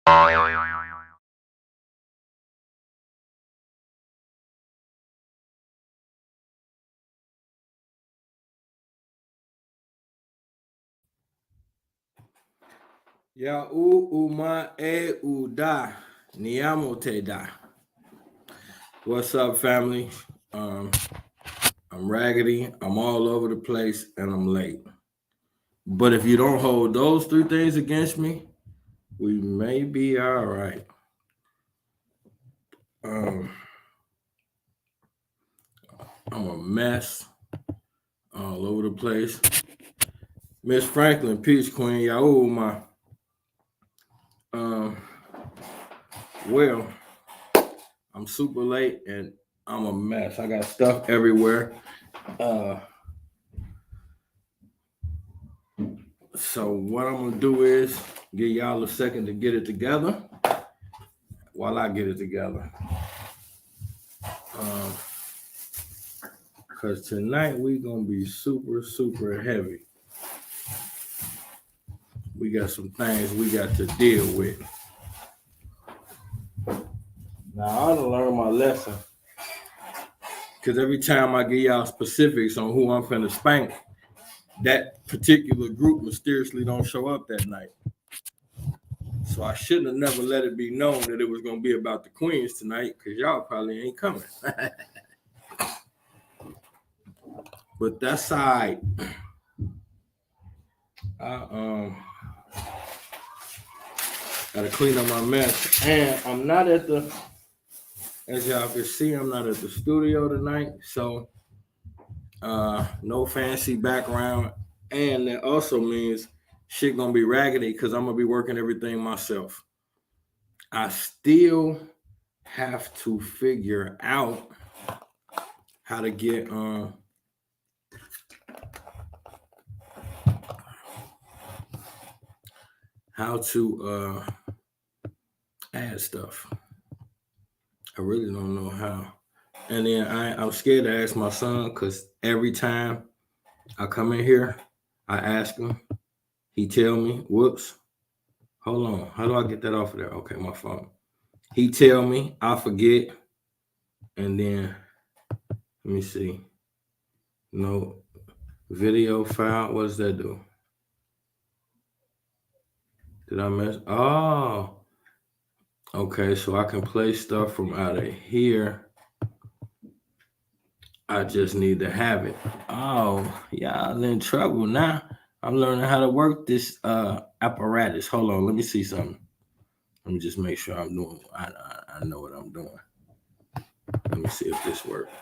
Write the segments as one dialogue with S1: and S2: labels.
S1: Ya uma uda niamote da. What's up, family? I'm raggedy. I'm all over the place, and I'm late. But if you don't hold those three things against me, we may be all right. I'm a mess all over the place. Miss Franklin, Peace Queen, Yahoo, my. Well, I'm super late and I'm a mess. I got stuff everywhere. So what I'm gonna do is give y'all a second to get it together while I get it together. Cause tonight we gonna be super, super heavy. We got some things we got to deal with. Now I ought to learn my lesson. Cause every time I give y'all specifics on who I'm finna spank, that particular group mysteriously don't show up that night. So I shouldn't have never let it be known that it was gonna be about the queens tonight, cause y'all probably ain't coming. But that's all right. I gotta clean up my mess. And I'm not at the, as y'all can see, I'm not at the studio tonight. So no fancy background. And that also means shit gonna be raggedy because I'm gonna be working everything myself. I still have to figure out how to get how to add stuff. I really don't know how. And then I'm scared to ask my son because every time I come in here, I ask him, he tell me, whoops, hold on, how do I get that off of there? Okay, my phone. He tell me, I forget, and then, let me see, no, video file, what does that do? Did I mess? Oh, okay, so I can play stuff from out of here. I just need to have it. Oh, y'all in trouble now. I'm learning how to work this apparatus. Hold on, let me see something. Let me just make sure I'm doing. I know what I'm doing. Let me see if this works.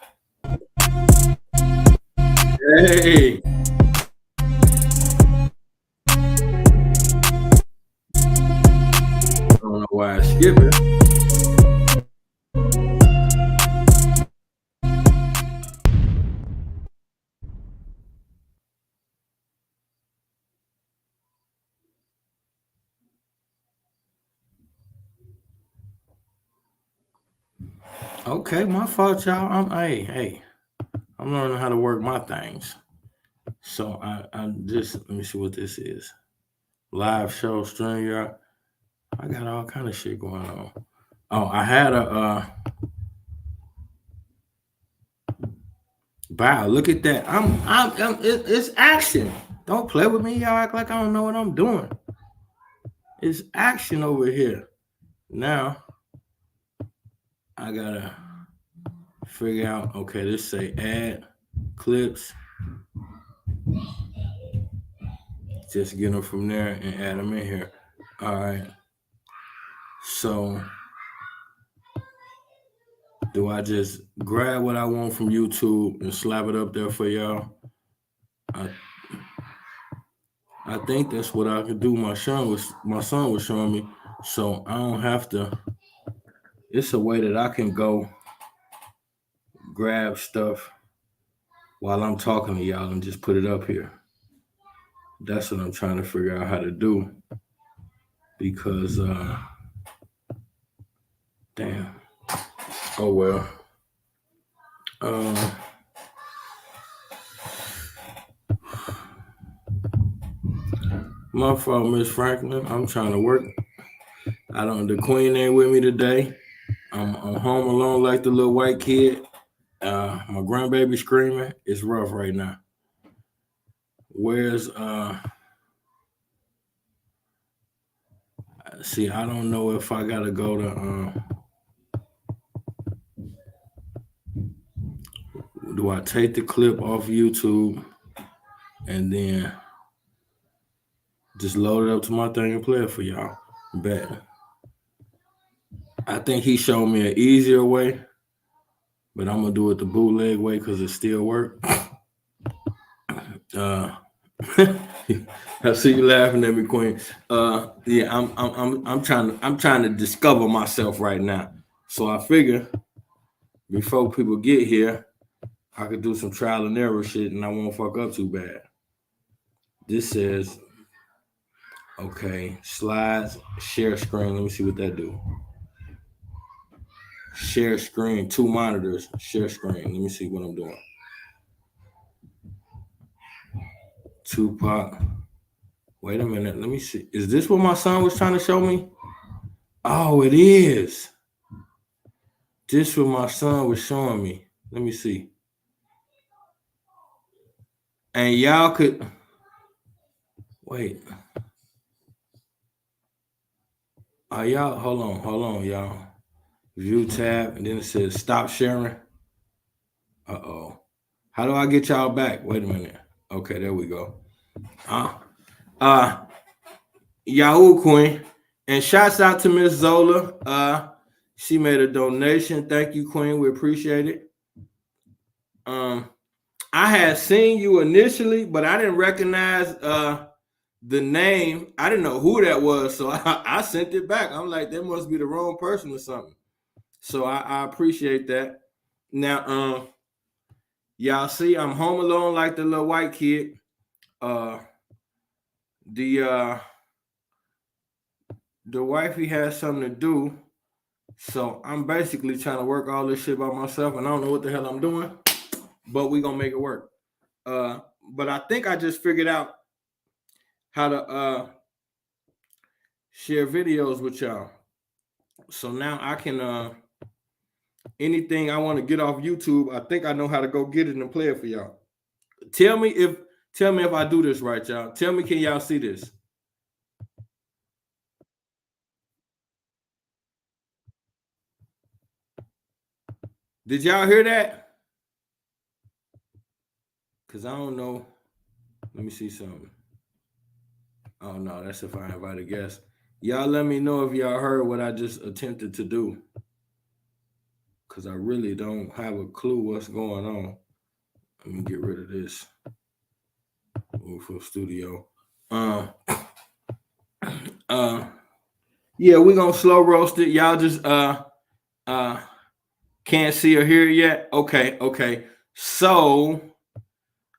S1: Hey. I don't know why I skip it. Okay, my fault, y'all. I'm learning how to work my things. So I just let me see what this is. Live show stream, y'all. I got all kind of shit going on. Oh, I had a wow, look at that. It's action. Don't play with me. Y'all act like I don't know what I'm doing. It's action over here. Now I gotta figure out, okay, let's say add clips. Just get them from there and add them in here. All right. So do I just grab what I want from YouTube and slap it up there for y'all? I think that's what I could do. My son was showing me, so I don't have to. It's a way that I can go grab stuff while I'm talking to y'all and just put it up here. That's what I'm trying to figure out how to do. Because damn. Oh well. My fault, Miss Franklin. I'm trying to work The queen ain't with me today. I'm home alone like the little white kid. My grandbaby screaming. It's rough right now. Where's see, I don't know if I gotta go to do I take the clip off YouTube and then just load it up to my thing and play it for y'all? Bet. I think he showed me an easier way, but I'm gonna do it the bootleg way because it still works. I see you laughing at me, Queen. Yeah, I'm trying to discover myself right now. So I figure before people get here, I could do some trial and error shit and I won't fuck up too bad. This says, okay, slides, share screen. Let me see what that do. Share screen, 2 monitors, share screen. Let me see what I'm doing. Tupac. Wait a minute. Let me see. Is this what my son was trying to show me? Oh, it is. This what my son was showing me. Let me see. And y'all could wait. Y'all hold on, y'all. View tab, and then it says stop sharing. Uh-oh. How do I get y'all back? Wait a minute. Okay, there we go. Yahoo Queen. And shouts out to Miss Zola. She made a donation. Thank you, Queen. We appreciate it. I had seen you initially, but I didn't recognize the name. I didn't know who that was, so I sent it back. I'm like, that must be the wrong person or something. So I appreciate that. Now, y'all see, I'm home alone like the little white kid. The wifey has something to do, so I'm basically trying to work all this shit by myself, and I don't know what the hell I'm doing, but we gonna make it work. But I think I just figured out how to share videos with y'all. So now I can anything I want to get off YouTube, I think I know how to go get it and play it for y'all. Tell me if I do this right, y'all. Tell me, can y'all see this? Did y'all hear that? Because I don't know. Let me see something. Oh, no, that's if I invite a guest. Y'all let me know if y'all heard what I just attempted to do. Because I really don't have a clue what's going on. Let me get rid of this. Move for studio. Yeah, we're gonna slow roast it. Y'all just can't see or hear it yet. Okay. So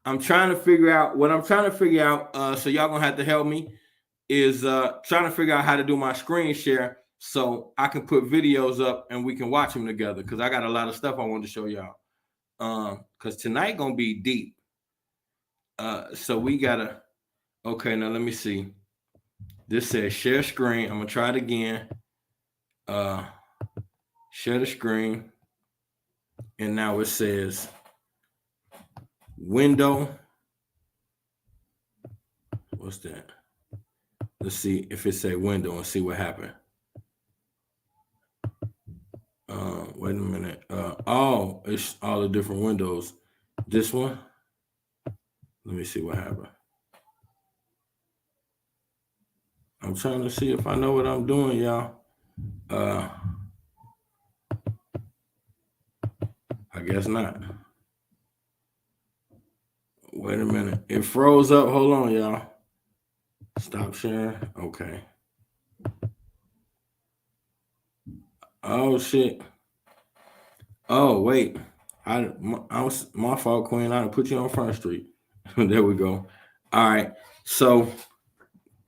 S1: I'm trying to figure out what I'm trying to figure out. So y'all gonna have to help me. Is trying to figure out how to do my screen share so I can put videos up and we can watch them together. Because I got a lot of stuff I want to show y'all. Because tonight gonna be deep. So we gotta. Okay, now let me see. This says share screen. I'm gonna try it again. Share the screen. And now it says window. What's that? Let's see if it say window and see what happened. Wait a minute. Oh, it's all the different windows. This one. Let me see what happened. I'm trying to see if I know what I'm doing, y'all. I guess not. Wait a minute. It froze up. Hold on, y'all. Stop sharing. Okay. Oh shit. Oh wait. I was my fault, Queen. I put you on Front Street. There we go. All right. So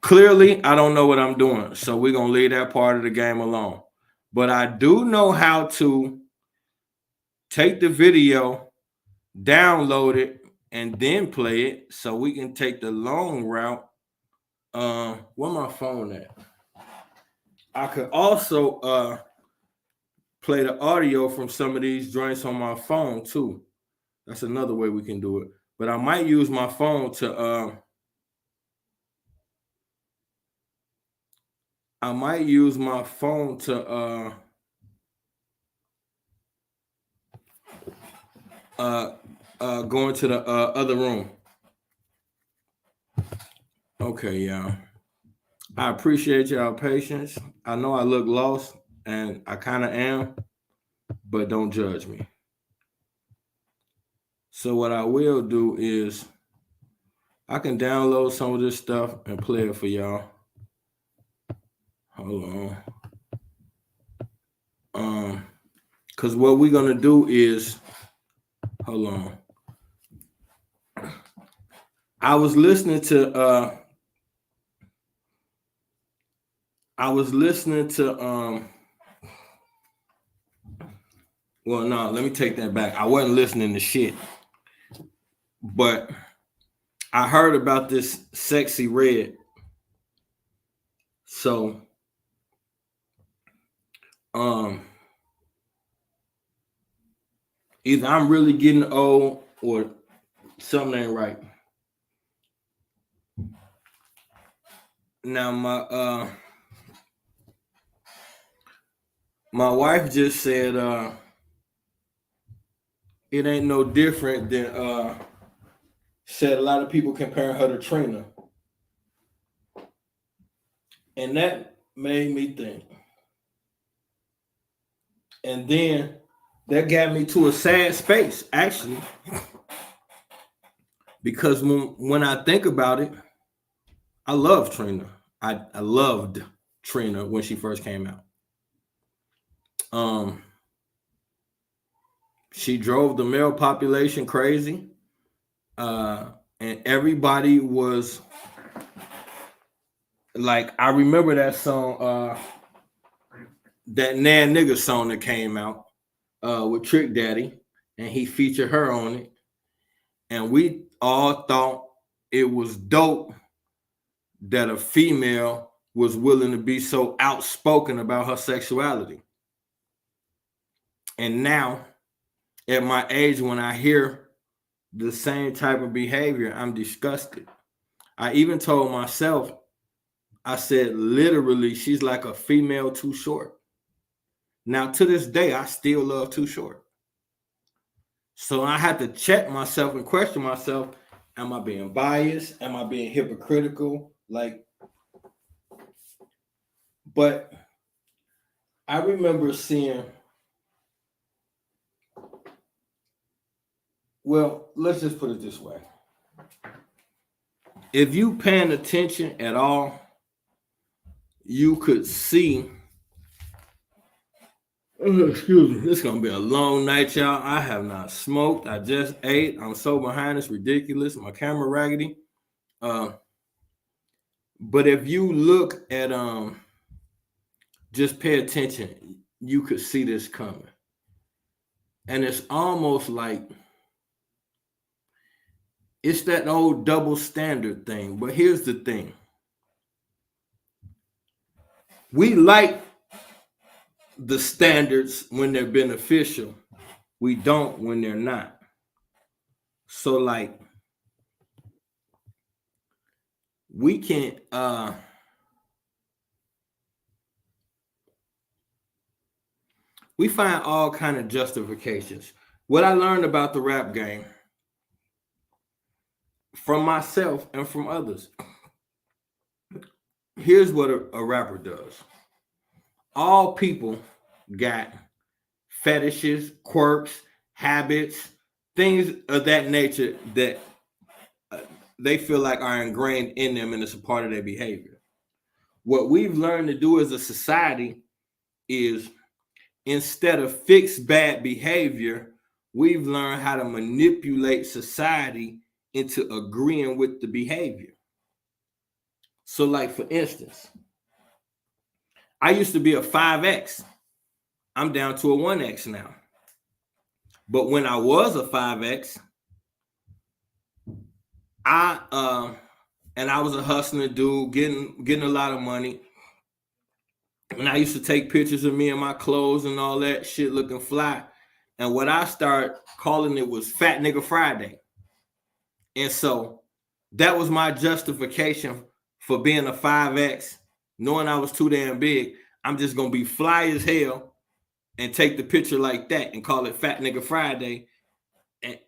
S1: clearly, I don't know what I'm doing. So we're gonna leave that part of the game alone. But I do know how to take the video, download it, and then play it. So we can take the long route. Where my phone at? I could also play the audio from some of these joints on my phone too. That's another way we can do it. But I might use my phone to go into the other room. Okay, yeah. I appreciate y'all patience. I know I look lost, and I kind of am, but don't judge me. So what I will do is I can download some of this stuff and play it for y'all. Hold on. Because what we're gonna do is, hold on. I was listening to well, no, let me take that back. I wasn't listening to shit. But I heard about this Sexy Red. So either I'm really getting old or something ain't right. Now my wife just said it ain't no different than said a lot of people comparing her to Trina. And that made me think. And then that got me to a sad space, actually. Because when I think about it, I love Trina. I loved Trina when she first came out. She drove the male population crazy. And everybody was like, I remember that song, that Nan Nigga song that came out with Trick Daddy, and he featured her on it. And we all thought it was dope that a female was willing to be so outspoken about her sexuality. And now, at my age, when I hear the same type of behavior, I'm disgusted. I even told myself, I said, literally, she's like a female Too Short. Now, to this day, I still love Too Short. So I had to check myself and question myself. Am I being biased? Am I being hypocritical? But I remember seeing, well, let's just put it this way. If you paying attention at all, you could see, excuse me, this is going to be a long night, y'all. I have not smoked. I just ate. I'm so behind. It's ridiculous. My camera raggedy. But if you look at, just pay attention, you could see this coming. And it's almost like, it's that old double standard thing. But here's the thing. We like the standards when they're beneficial. We don't when they're not. So like, we can we find all kind of justifications. What I learned about the rap game from myself and from others. Here's what a rapper does. All people got fetishes, quirks, habits, things of that nature that they feel like are ingrained in them and it's a part of their behavior. What we've learned to do as a society is, instead of fix bad behavior, we've learned how to manipulate society into agreeing with the behavior. So like, for instance, I used to be a 5X. I'm down to a 1X now. But when I was a 5X, I was a hustler dude, getting a lot of money. And I used to take pictures of me and my clothes and all that shit looking fly. And what I started calling it was Fat Nigga Friday. And so that was my justification for being a 5X, knowing I was too damn big. I'm just going to be fly as hell and take the picture like that and call it Fat Nigga Friday.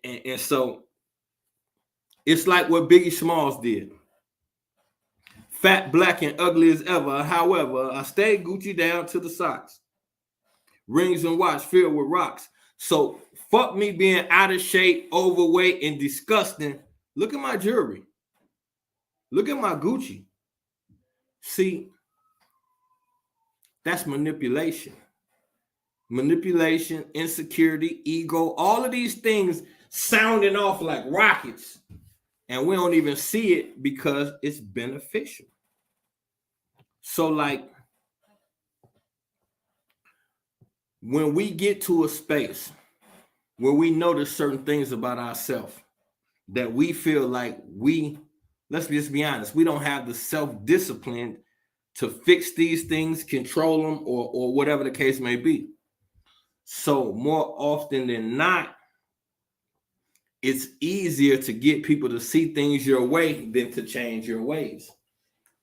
S1: And so it's like what Biggie Smalls did. Fat, black, and ugly as ever. However, I stayed Gucci down to the socks. Rings and watch filled with rocks. So fuck me being out of shape, overweight, and disgusting. Look at my jewelry. Look at my Gucci. See, that's manipulation. Manipulation, insecurity, ego, all of these things sounding off like rockets. And we don't even see it because it's beneficial. So like, when we get to a space where we notice certain things about ourselves that we feel like let's just be honest, we don't have the self-discipline to fix these things, control them, or whatever the case may be. So more often than not, it's easier to get people to see things your way than to change your ways.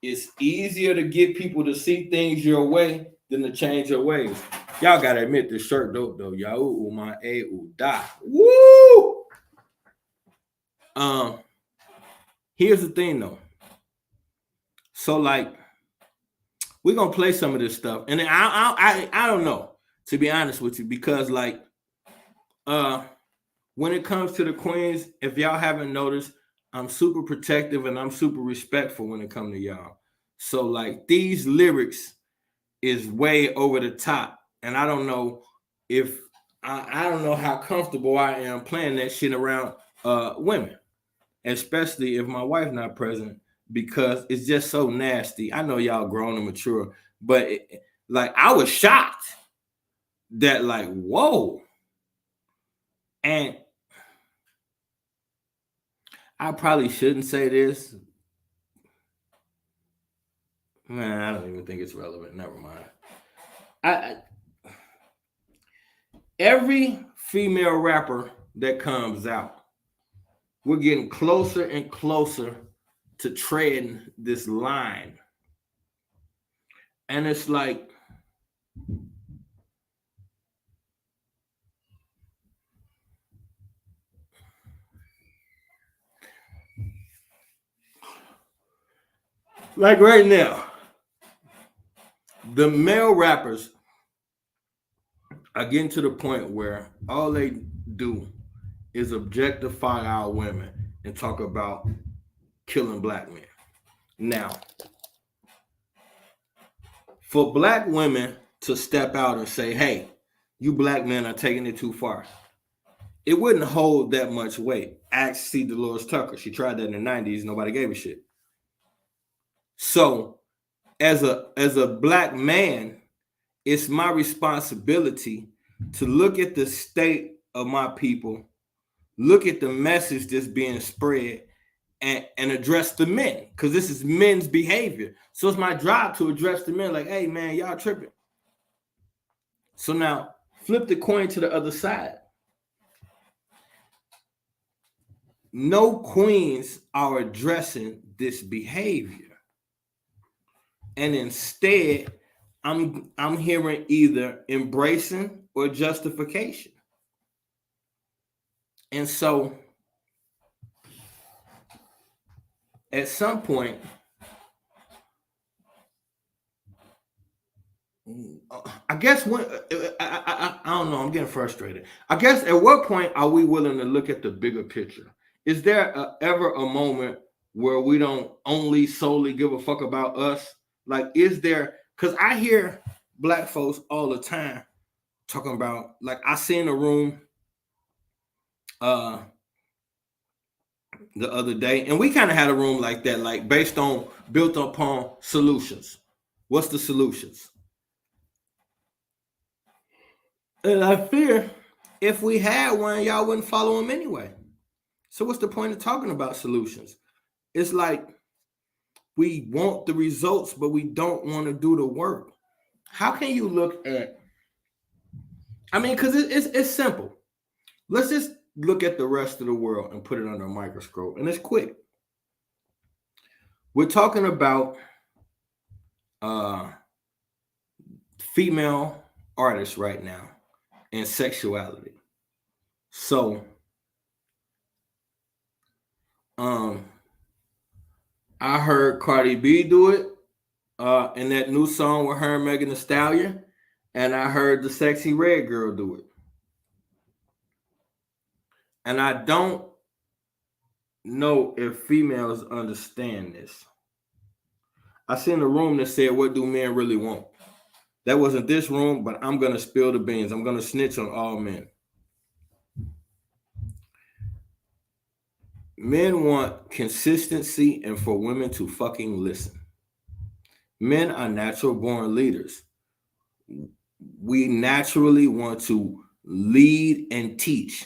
S1: It's easier to get people to see things your way than to change your ways. Y'all gotta admit this shirt dope though. Y'all my a da. Woo! Here's the thing though. So like, we're gonna play some of this stuff, and I don't know, to be honest with you, because like, when it comes to the queens, if y'all haven't noticed, I'm super protective and I'm super respectful when it comes to y'all. So like, these lyrics is way over the top, and I don't know if I don't know how comfortable I am playing that shit around women, especially if my wife's not present, because it's just so nasty. I know y'all grown and mature, but like, I was shocked that like, whoa. And I probably shouldn't say this. Man, I don't even think it's relevant. Never mind. Every female rapper that comes out, we're getting closer and closer to treading this line. And it's like, right now, the male rappers are getting to the point where all they do is objectify our women and talk about killing black men. Now, for black women to step out and say, hey, you black men are taking it too far, it wouldn't hold that much weight. Ask C. Dolores Tucker. She tried that in the 90s. Nobody gave a shit. So as a black man, it's my responsibility to look at the state of my people, look at the message that's being spread, and address the men, because this is men's behavior. So it's my job to address the men, like, hey man, y'all tripping. So now flip the coin to the other side. No queens are addressing this behavior, and instead I'm hearing either embracing or justification. And so at some point, I guess when I don't know, I'm getting frustrated. I guess at what point are we willing to look at the bigger picture? Is there ever a moment where we don't only solely give a fuck about us? Like, is there? Because I hear black folks all the time talking about, like, I seen a room the other day, and we kind of had a room like that, like built upon solutions. What's the solutions? And I fear if we had one, y'all wouldn't follow them anyway. So what's the point of talking about solutions? It's like, we want the results, but we don't want to do the work. How can you look at, I mean, because it's simple. Let's just look at the rest of the world and put it under a microscope, and it's quick. We're talking about female artists right now and sexuality. So, I heard Cardi B do it in that new song with her and Megan Thee Stallion, and I heard the Sexy Red Girl do it. And I don't know if females understand this. I seen a room that said, "What do men really want?" That wasn't this room, but I'm gonna spill the beans. I'm gonna snitch on all men. Men want consistency and for women to fucking listen. Men are natural born leaders. We naturally want to lead and teach.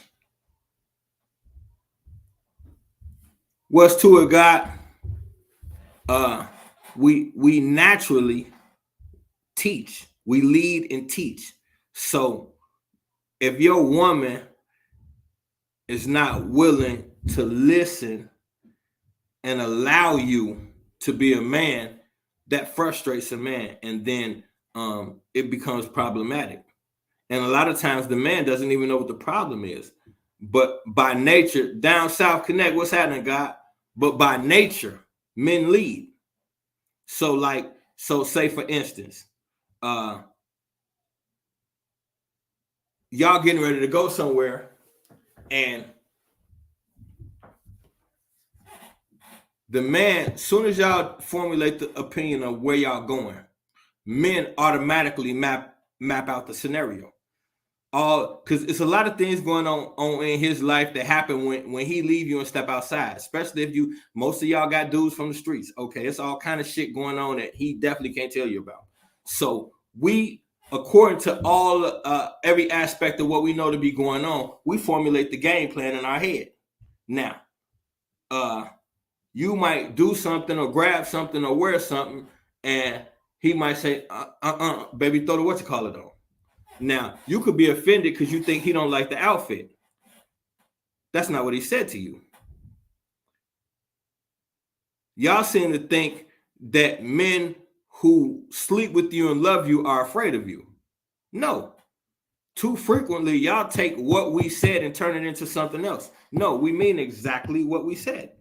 S1: What's to a God? We naturally teach. We lead and teach. So if your woman is not willing to listen and allow you to be a man, that frustrates a man, and then it becomes problematic. And a lot of times the man doesn't even know what the problem is. But by nature, down south connect, what's happening, God? But by nature, men lead. So say for instance, y'all getting ready to go somewhere, and the man, as soon as y'all formulate the opinion of where y'all going, men automatically map out the scenario. Because it's a lot of things going on in his life that happen when he leave you and step outside, especially if most of y'all got dudes from the streets. Okay, it's all kind of shit going on that he definitely can't tell you about. So we, according to all every aspect of what we know to be going on, we formulate the game plan in our head. Now, you might do something or grab something or wear something, and he might say, baby, throw the what you call it on. Now, you could be offended because you think he don't like the outfit. That's not what he said to you. Y'all seem to think that men who sleep with you and love you are afraid of you. No. Too frequently, y'all take what we said and turn it into something else. No, we mean exactly what we said.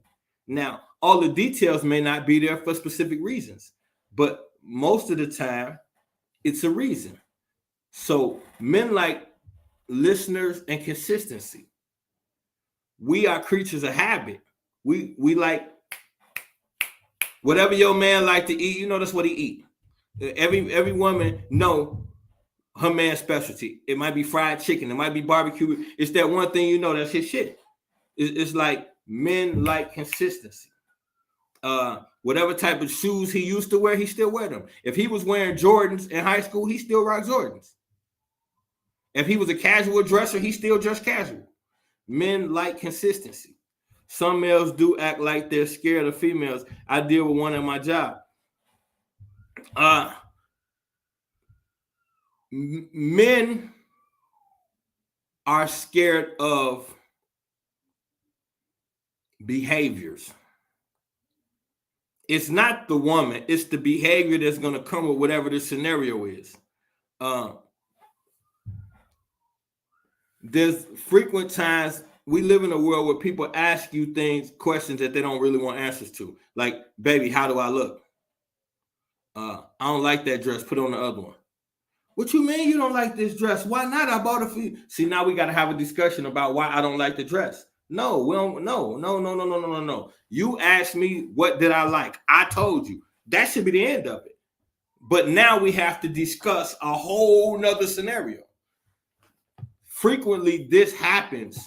S1: Now, all the details may not be there for specific reasons, but most of the time, it's a reason. So men like listeners and consistency. We are creatures of habit. We like whatever your man like to eat. You know that's what he eat. Every woman know her man's specialty. It might be fried chicken. It might be barbecue. It's that one thing you know that's his shit. It's like men like consistency. Whatever type of shoes he used to wear, he still wear them. If he was wearing Jordans in high school, he still rock Jordans. If he was a casual dresser, he still dressed casual. Men like consistency. Some males do act like they're scared of females. I deal with one at my job. Men are scared of behaviors. It's not the woman, it's the behavior that's going to come with whatever the scenario is. There's frequent times we live in a world where people ask you questions that they don't really want answers to. Like, baby, how do I look? I don't like that dress. Put on the other one. What you mean you don't like this dress? Why not? I bought it for you. See, now we got to have a discussion about why I don't like the dress. No, we don't. No. You asked me what did I like. I told you. That should be the end of it. But now we have to discuss a whole nother scenario. Frequently, this happens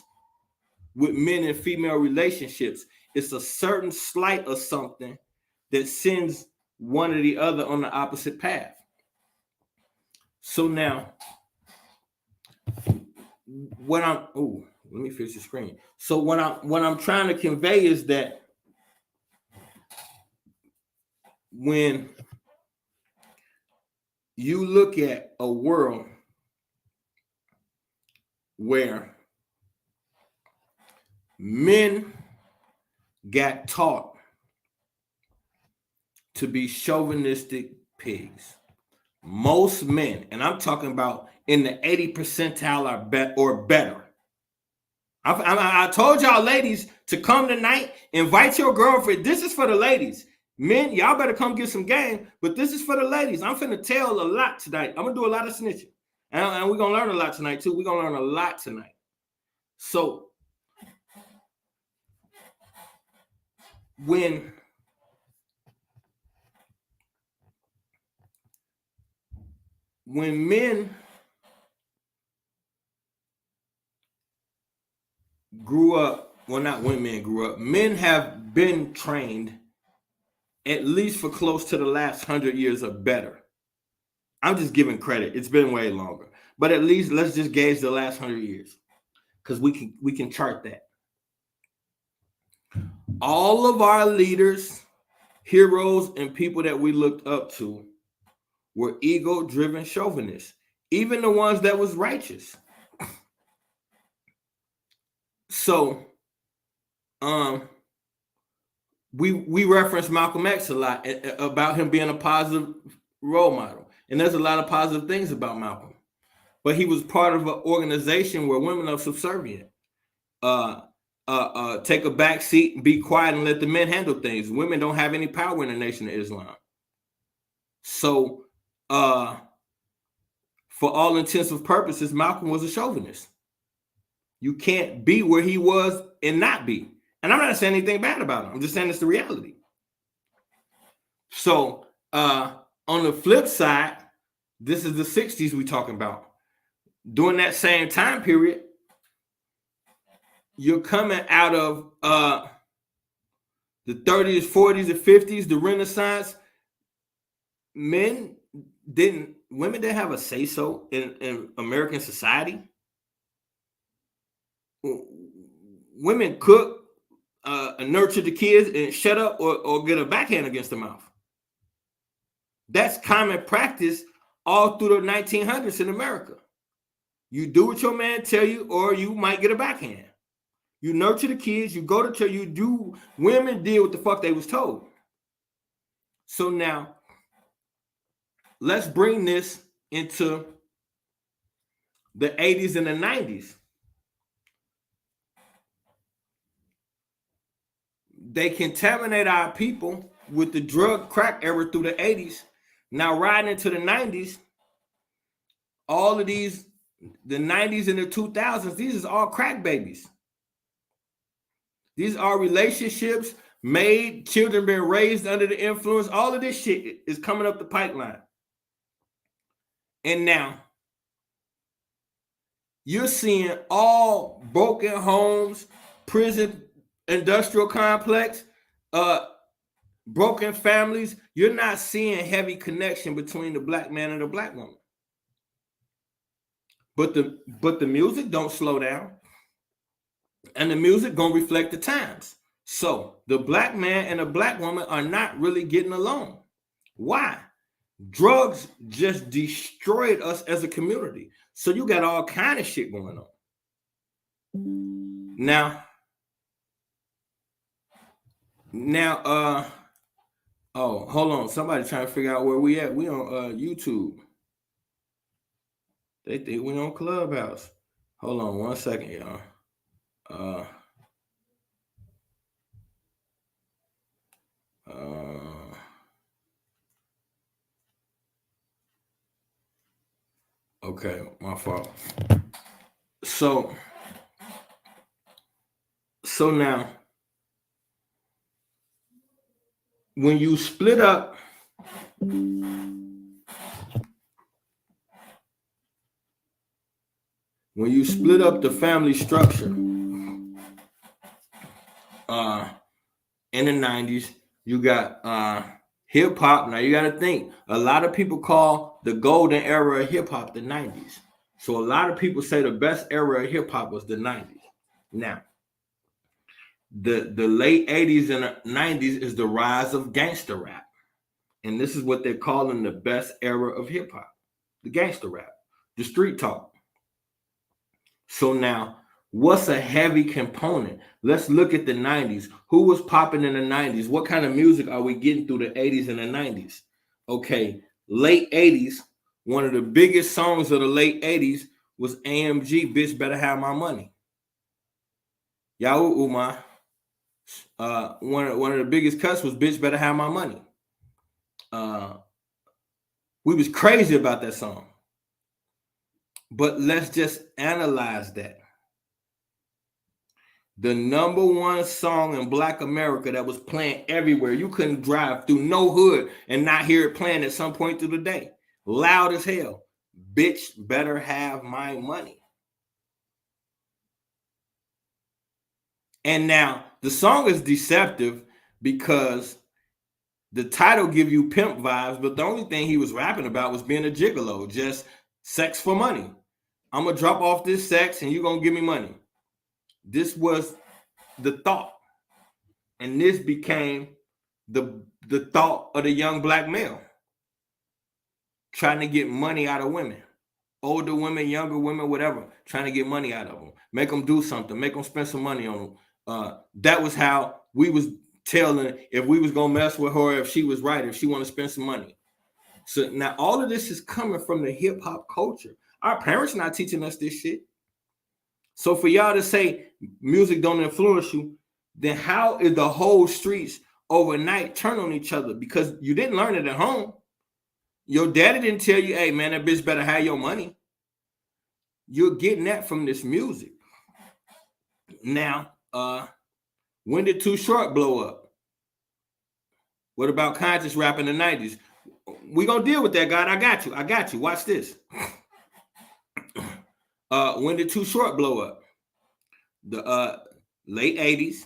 S1: with men and female relationships. It's a certain slight or something that sends one or the other on the opposite path. So now, let me fix the screen. So what I'm trying to convey is that when you look at a world where men got taught to be chauvinistic pigs. Most men, and I'm talking about in the 80 percentile or better. I told y'all ladies to come tonight, invite your girlfriend. This is for the ladies. Men, y'all better come get some game, but this is for the ladies. I'm finna tell a lot tonight. I'm gonna do a lot of snitching. And we're gonna learn a lot tonight too. We're gonna learn a lot tonight. So when men grew up, well, not when men grew up, men have been trained at least for close to the last 100 years or better. I'm just giving credit. It's been way longer, but at least let's just gauge the last 100 years because we can chart that. All of our leaders, heroes, and people that we looked up to were ego-driven chauvinists, even the ones that was righteous. So, we reference Malcolm X a lot about him being a positive role model, and there's a lot of positive things about Malcolm. But he was part of an organization where women are subservient. Take a back seat and be quiet and let the men handle things. Women don't have any power in the Nation of Islam. So, for all intents and purposes, Malcolm was a chauvinist. You can't be where he was and not be. And I'm not saying anything bad about him. I'm just saying it's the reality. So, on the flip side, this is the 60s we're talking about. During that same time period, you're coming out of the 30s, 40s, and 50s, the Renaissance. Women didn't have a say-so in American society. Women cook, nurture the kids, and shut up or get a backhand against the mouth. That's common practice all through the 1900s in America. You do what your man tell you, or you might get a backhand. You nurture the kids, you go to church, you do. Women did what the fuck they was told. So now, let's bring this into the 80s and the 90s. They contaminate our people with the drug crack era through the 80s. Now riding into the 90s, all of these, the 90s and the 2000s, these is all crack babies. These are relationships made, children being raised under the influence. All of this shit is coming up the pipeline. And now you're seeing all broken homes, prison, industrial complex, broken families. You're not seeing heavy connection between the black man and the black woman. But the music don't slow down. And the music gonna reflect the times. So the black man and the black woman are not really getting along. Why? Drugs just destroyed us as a community. So you got all kind of shit going on. Now, oh, hold on. Somebody trying to figure out where we at. We on YouTube. They think we on Clubhouse. Hold on 1 second, y'all. Okay, my fault. So now, when you split up, the family structure in the 90s, you got hip hop. Now you got to think, a lot of people call the golden era of hip hop the 90s. So a lot of people say the best era of hip hop was the 90s. Now, the late 80s and 90s is the rise of gangster rap. And this is what they're calling the best era of hip hop, the gangster rap, the street talk. So now, what's a heavy component? Let's look at the 90s. Who was popping in the 90s? What kind of music are we getting through the 80s and the 90s? Okay, late 80s, one of the biggest songs of the late 80s was AMG, Bitch Better Have My Money. Yahoo Uma. One of the biggest cuts was Bitch Better Have My Money. We was crazy about that song. But let's just analyze that. The number one song in Black America that was playing everywhere. You couldn't drive through no hood and not hear it playing at some point through the day. Loud as hell. Bitch better have my money. And now the song is deceptive because the title give you pimp vibes, but the only thing he was rapping about was being a gigolo, just sex for money. I'm gonna drop off this sex and you're gonna give me money. This was the thought. And this became the thought of the young black male. Trying to get money out of women. Older women, younger women, whatever. Trying to get money out of them. Make them do something. Make them spend some money on them. That was how we was telling if we was gonna mess with her, if she was right, if she want to spend some money. So now all of this is coming from the hip hop culture. Our parents not teaching us this shit. So for y'all to say music don't influence you, then how is the whole streets overnight turn on each other? Because you didn't learn it at home. Your daddy didn't tell you, hey man, that bitch better have your money. You're getting that from this music. Now, when did Too Short blow up? What about conscious rap in the 90s? We're gonna deal with that, God. I got you. Watch this. When did Too Short blow up? The late 80s.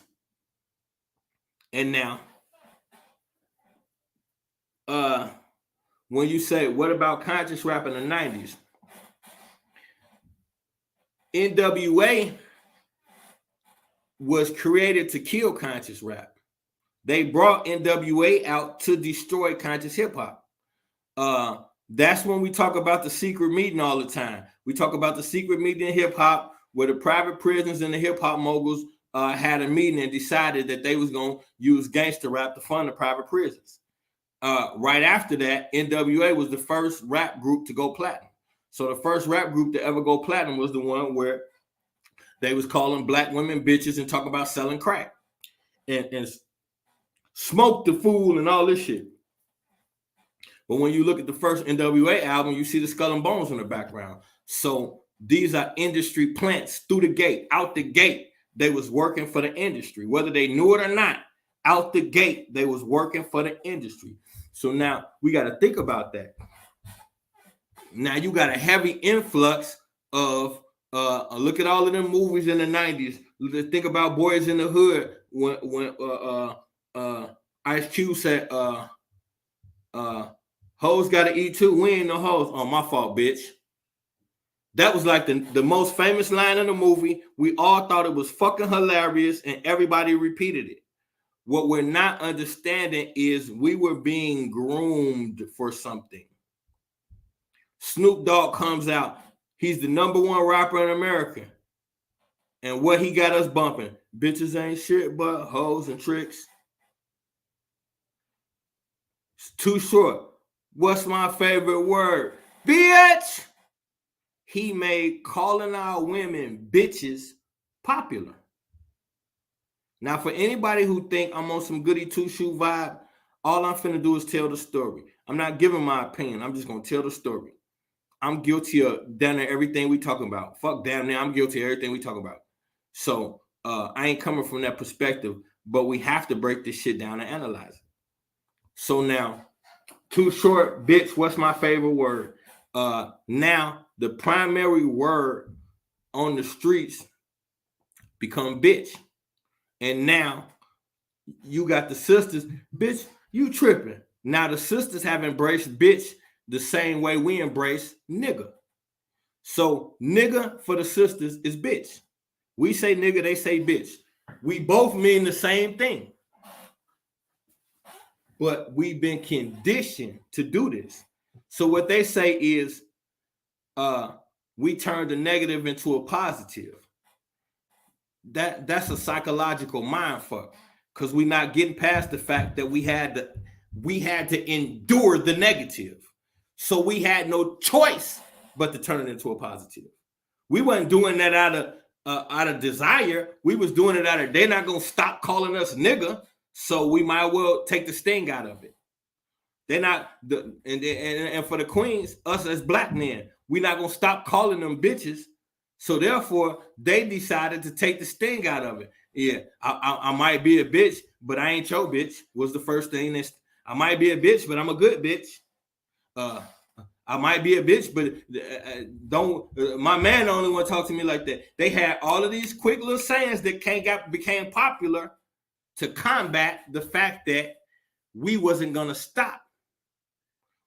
S1: And now, when you say, what about conscious rap in the 90s? NWA was created to kill conscious rap. They brought NWA out to destroy conscious hip hop. That's when we talk about the secret meeting all the time. We talk about the secret meeting in hip hop where the private prisons and the hip hop moguls had a meeting and decided that they was going to use gangster rap to fund the private prisons. Right after that, NWA was the first rap group to go platinum. So the first rap group to ever go platinum was the one where they was calling black women bitches and talking about selling crack and smoke the fool and all this shit. But when you look at the first NWA album, you see the Skull and Bones in the background. So these are industry plants through the gate, out the gate. They was working for the industry, whether they knew it or not. Out the gate, they was working for the industry. So now we got to think about that. Now you got a heavy influx of look at all of them movies in the 90s. Think about Boys in the Hood when Ice Cube said hoes gotta eat too. We ain't no hoes. Oh, my fault, bitch. That was like the most famous line in the movie. We all thought it was fucking hilarious and everybody repeated it. What we're not understanding is we were being groomed for something. Snoop Dogg comes out. He's the number one rapper in America. And what he got us bumping? Bitches ain't shit but hoes and tricks. It's Too Short. What's my favorite word? Bitch! He made calling our women bitches popular. Now, for anybody who think I'm on some goody two-shoe vibe, all I'm finna do is tell the story. I'm not giving my opinion. I'm just gonna tell the story. I'm guilty of damn near everything we talking about. Fuck damn near, I'm guilty of everything we talk about. So I ain't coming from that perspective, but we have to break this shit down and analyze it. So now, Too Short, bitch, what's my favorite word? Now, the primary word on the streets become bitch. And now you got the sisters, bitch, you tripping. Now the sisters have embraced bitch the same way we embrace nigga. So nigga for the sisters is bitch. We say nigga, they say bitch. We both mean the same thing. but we've been conditioned to do this. So what they say is we turn the negative into a positive. That's a psychological mind fuck, because we're not getting past the fact that we had to endure the negative. So we had no choice but to turn it into a positive. We wasn't doing that out of desire. We was doing it out of, they're not gonna stop calling us nigga, so we might well take the sting out of it. They're not and for the queens, us as black men, we're not gonna stop calling them bitches. So therefore, they decided to take the sting out of it. Yeah, I might be a bitch, but I ain't your bitch. Was the first thing. I might be a bitch, but I'm a good bitch. I might be a bitch, but don't. My man the only one talk to me like that. They had all of these quick little sayings that became popular to combat the fact that we wasn't gonna stop.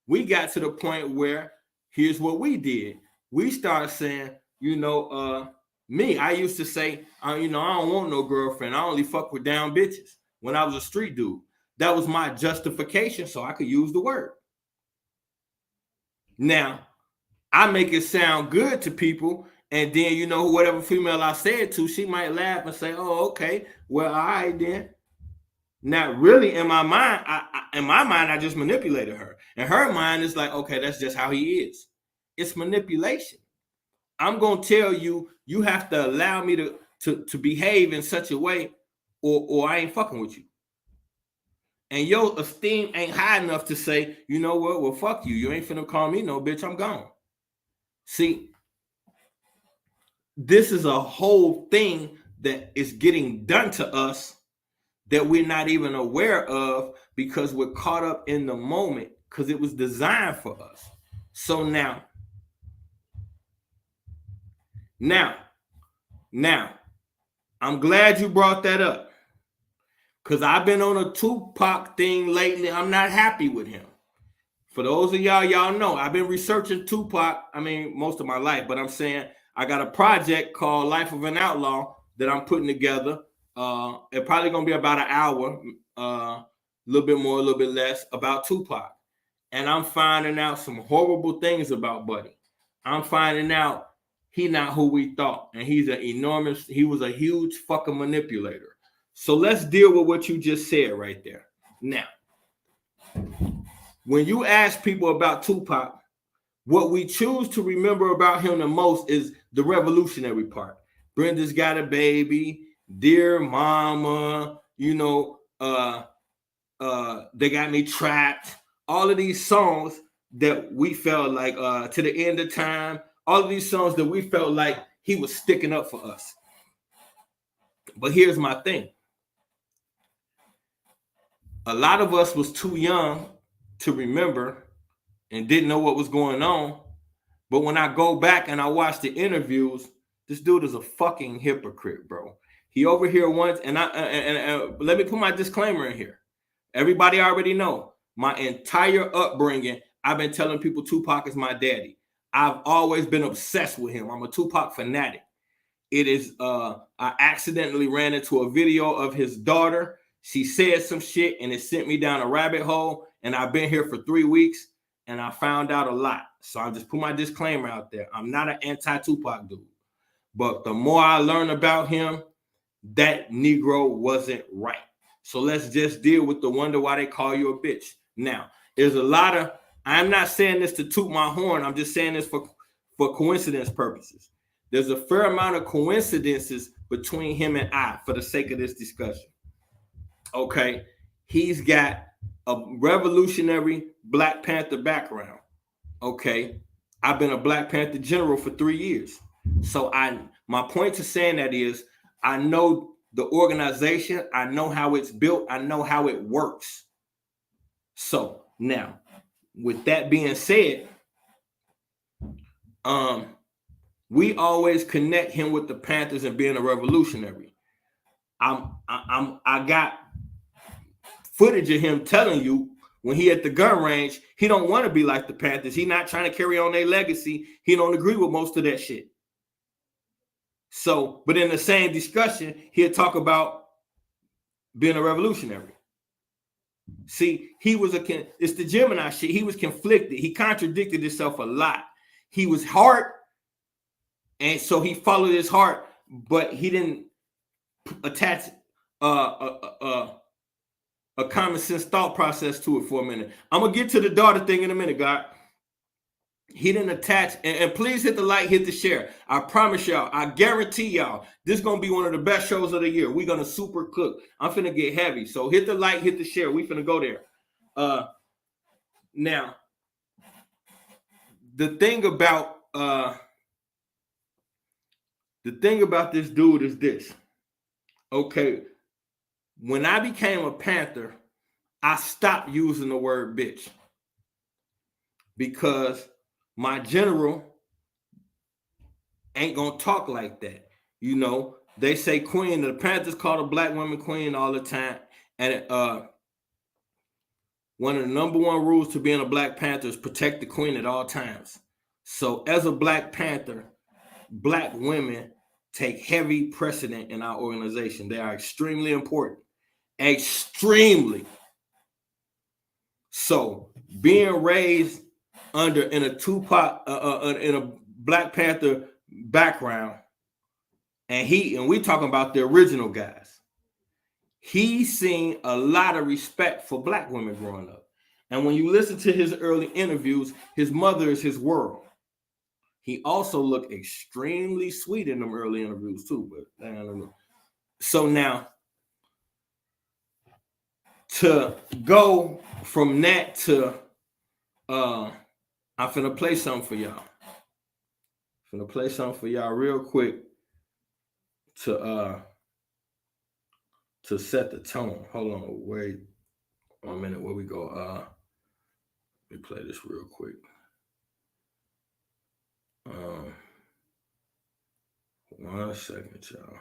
S1: We got to the point where here's what we did. We started saying, me, I used to say, I don't want no girlfriend. I only fuck with down bitches when I was a street dude. That was my justification so I could use the word. Now, I make it sound good to people, and then, whatever female I say it to, she might laugh and say, oh, okay, well, all right then. Now, really, in my mind, I just manipulated her. In her mind, it's like, okay, that's just how he is. It's manipulation. I'm gonna tell you, you have to allow me to behave in such a way, or I ain't fucking with you. And your esteem ain't high enough to say, you know what? Well, fuck you. You ain't finna call me no bitch. I'm gone. See, this is a whole thing that is getting done to us that we're not even aware of because we're caught up in the moment because it was designed for us. So now, I'm glad you brought that up because I've been on a Tupac thing lately. I'm not happy with him. For those of y'all know, I've been researching Tupac, most of my life, but I'm saying I got a project called Life of an Outlaw that I'm putting together. It's probably going to be about an hour, a little bit more, a little bit less, about Tupac. And I'm finding out some horrible things about Buddy. I'm finding out he not who we thought. And he was a huge fucking manipulator. So let's deal with what you just said right there. Now, when you ask people about Tupac, what we choose to remember about him the most is the revolutionary part. Brenda's Got a Baby, Dear Mama, They Got Me Trapped. All of these songs that we felt like To the End of Time, all of these songs that we felt like he was sticking up for us. But here's my thing. A lot of us was too young to remember and didn't know what was going on. But when I go back and I watch the interviews, this dude is a fucking hypocrite, bro. He over here once, and let me put my disclaimer in here. Everybody already know my entire upbringing. I've been telling people Tupac is my daddy. I've always been obsessed with him. I'm a Tupac fanatic. It is, I accidentally ran into a video of his daughter. She said some shit and it sent me down a rabbit hole. And I've been here for 3 weeks and I found out a lot. So I just put my disclaimer out there. I'm not an anti-Tupac dude. But the more I learn about him, that Negro wasn't right. So let's just deal with the wonder why they call you a bitch. Now, there's a lot of, I'm not saying this to toot my horn. I'm just saying this for coincidence purposes. There's a fair amount of coincidences between him and I for the sake of this discussion. Okay. He's got a revolutionary Black Panther background. Okay. I've been a Black Panther general for 3 years. So my point to saying that is I know the organization. I know how it's built. I know how it works. So now, with that being said, we always connect him with the Panthers and being a revolutionary. I got footage of him telling you when he at the gun range, he don't want to be like the Panthers. He not trying to carry on their legacy. He don't agree with most of that shit. So, but in the same discussion, he'll talk about being a revolutionary. See, it's the Gemini shit. He was conflicted. He contradicted himself a lot. He was heart, and so he followed his heart, but he didn't attach a common sense thought process to it for a minute. I'm gonna get to the daughter thing in a minute, God. He didn't attach, and please hit the like, hit the share. I promise y'all, I guarantee y'all, this is gonna be one of the best shows of the year. We're gonna super cook. I'm finna get heavy. So hit the like, hit the share. We finna go there. Now, the thing about this dude is this. Okay, when I became a Panther, I stopped using the word bitch because my general ain't gonna talk like that. You know, they say queen. The Panthers call a black woman queen all the time, and one of the number one rules to being a Black Panther is protect the queen at all times. So as a Black Panther, black women take heavy precedent in our organization. They are extremely important. Extremely. So being raised in a Tupac, in a Black Panther background, and we talking about the original guys, he's seen a lot of respect for black women growing up. And when you listen to his early interviews, his mother is his world. He also looked extremely sweet in them early interviews too, but I don't know. So now, to go from that to, I'm finna play something for y'all. Real quick to set the tone. Hold on, wait 1 minute. Where we go? Let me play this real quick. 1 second, y'all.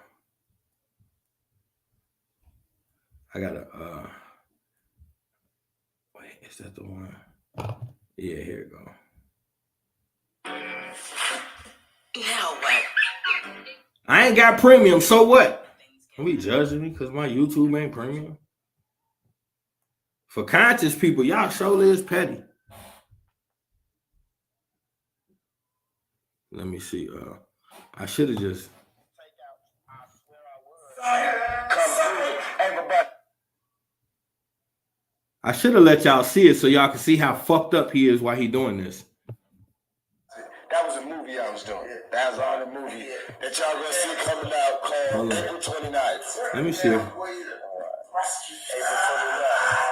S1: I gotta wait, is that the one? Yeah, here it go. Now what? I ain't got premium, so what? Don't be judging me because my YouTube ain't premium. For conscious people, y'all surely is petty. Let me see. I should have just. I should have let y'all see it so y'all can see how fucked up he is while he doing this.
S2: That was a movie I was doing. That was on the movie that y'all gonna see coming out called April 29th.
S1: Let me see.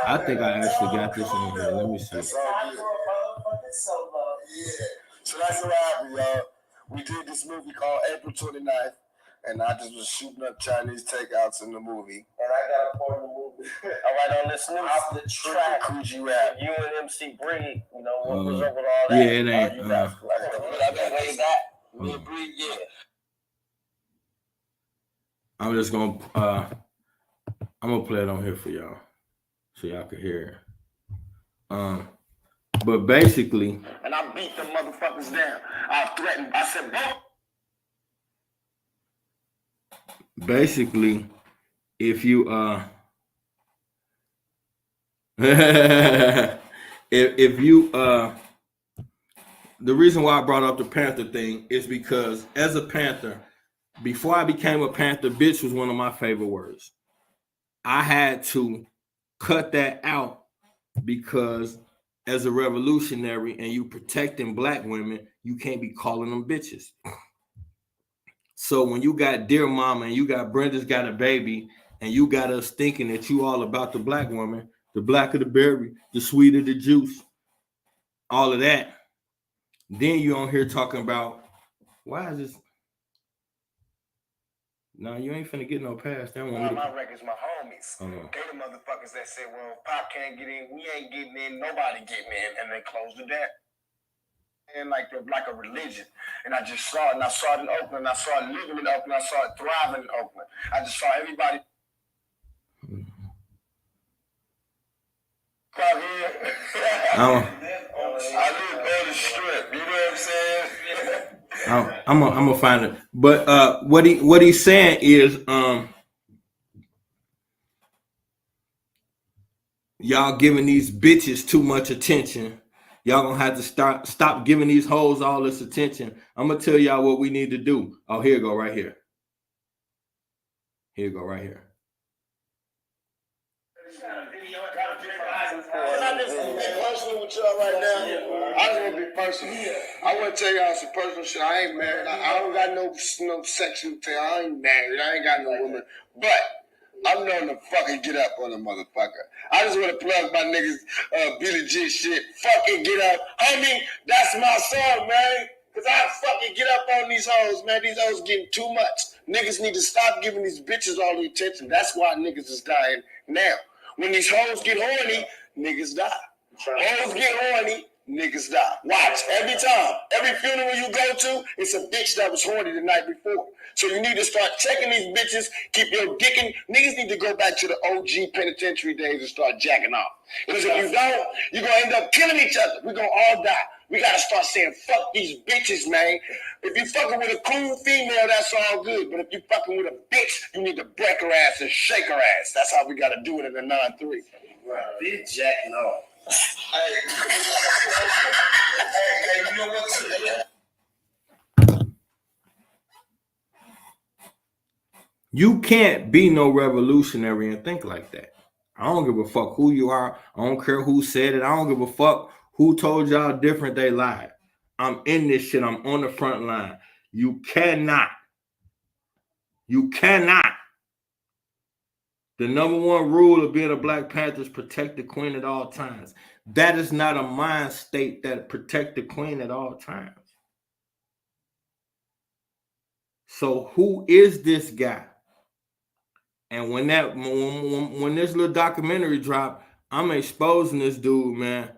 S1: I think I actually got this in here. Let me see.
S2: That's all good. Yeah. So that's what happened, y'all. We did this movie called April 29th, and I just was shooting up Chinese takeouts in the movie. And I got a part of the movie. All right, on this new off the track, Coogee rap. You and MC Bree, you know, what was up with all that?
S1: Yeah, it ain't.
S2: You guys, way back. Me and Bree, yeah.
S1: I'm just gonna I'm gonna play it on here for y'all so y'all can hear it. But basically,
S2: and I beat the motherfuckers down. I threatened. I said,
S1: basically, if you if you the reason why I brought up the Panther thing is because as a Panther, before I became a Panther, bitch was one of my favorite words. I had to cut that out because as a revolutionary and you protecting black women, you can't be calling them bitches. So when you got Dear Mama and you got Brenda's Got a Baby and you got us thinking that you all about the black woman, the blacker the berry, the sweeter the juice, all of that, then you on here talking about, why is this? No, you ain't finna get no pass. That one.
S2: My records, my homies. They the motherfuckers that say, well, Pop can't get in, we ain't getting in, nobody getting in, and they closed it down. And like a religion. And I just saw it, and I saw it in Oakland, I saw it living in Oakland, I saw it thriving in Oakland. I just saw everybody out here. I live on the strip, you know what I'm saying?
S1: I'm gonna find it. But what he's saying is y'all giving these bitches too much attention. Y'all gonna have to stop giving these hoes all this attention. I'm gonna tell y'all what we need to do. Oh, here you go, right here. Here you go, right here.
S2: Personal with y'all right now. I just want to be personal. I want to tell y'all some personal shit. I ain't married. I don't got no sexual thing. I ain't married. I ain't got no woman. But I'm known to fucking get up on a motherfucker. I just want to plug my niggas Billy G shit. Fucking get up. Homie, that's my song, man. Because I fucking get up on these hoes, man. These hoes getting too much. Niggas need to stop giving these bitches all the attention. That's why niggas is dying now. When these hoes get horny, niggas die. Hoes get horny, niggas die. Watch, every time. Every funeral you go to, it's a bitch that was horny the night before. So you need to start checking these bitches, keep your dick in. Niggas need to go back to the OG penitentiary days and start jacking off. Because if you don't, you're going to end up killing each other. We're going to all die. We got to start saying, fuck these bitches, man. If you fucking with a cool female, that's all good. But if you fucking with a bitch, you need to break her ass and shake her ass. That's how we got to do it in the 9-3. Right. Bitch jacking off. Hey, you know what?
S1: You can't be no revolutionary and think like that. I don't give a fuck who you are. I don't care who said it. I don't give a fuck who told y'all different. They lied. I'm in this shit. I'm on the front line. You cannot. The number one rule of being a Black Panther is protect the queen at all times. That is not a mind state that protect the queen at all times. So who is this guy? And when this little documentary dropped, I'm exposing this dude, man.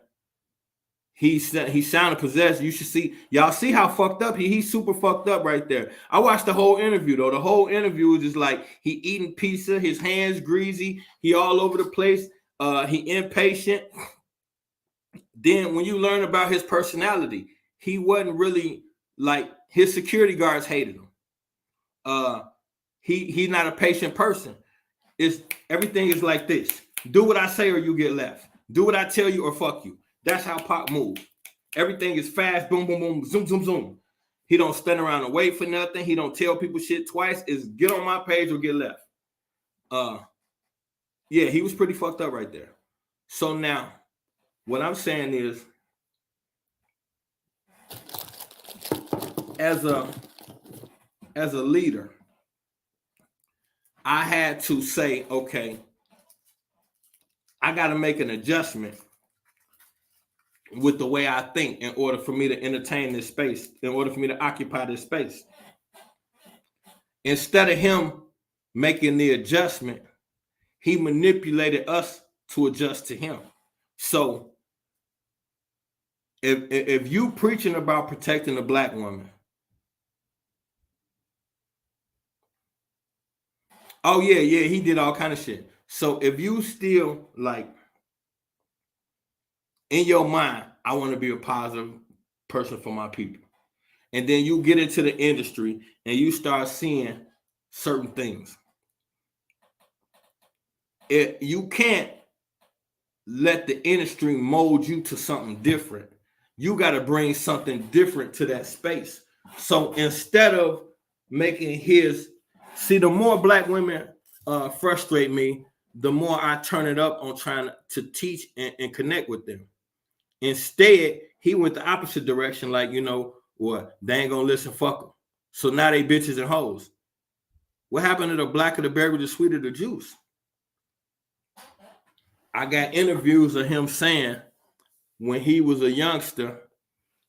S1: He sounded possessed. You should see, y'all see how fucked up he's super fucked up right there. I watched the whole interview though. The whole interview was just like he eating pizza, his hands greasy, he all over the place, he impatient. Then when you learn about his personality, he wasn't really like, his security guards hated him. He's not a patient person. Everything is like this. Do what I say or you get left. Do what I tell you or fuck you. That's how Pac moves. Everything is fast, boom, boom, boom, zoom, zoom, zoom. He don't stand around and wait for nothing. He don't tell people shit twice. It's get on my page or get left. Yeah, he was pretty fucked up right there. So now, what I'm saying is, as a leader, I had to say, okay, I got to make an adjustment with the way I think in order for me to entertain this space, in order for me to occupy this space. Instead of him making the adjustment, he manipulated us to adjust to him. So if you preaching about protecting the Black woman, oh yeah, he did all kind of shit. So if you still like in your mind, I want to be a positive person for my people, and then you get into the industry and you start seeing certain things, you can't let the industry mold you to something different. You got to bring something different to that space. So instead of making the more Black women frustrate me, the more I turn it up on trying to teach and connect with them. Instead, he went the opposite direction, like, you know what, they ain't gonna listen, fuck them. So now they bitches and hoes. What happened to the blacker the berry, the sweeter the juice? I got interviews of him saying when he was a youngster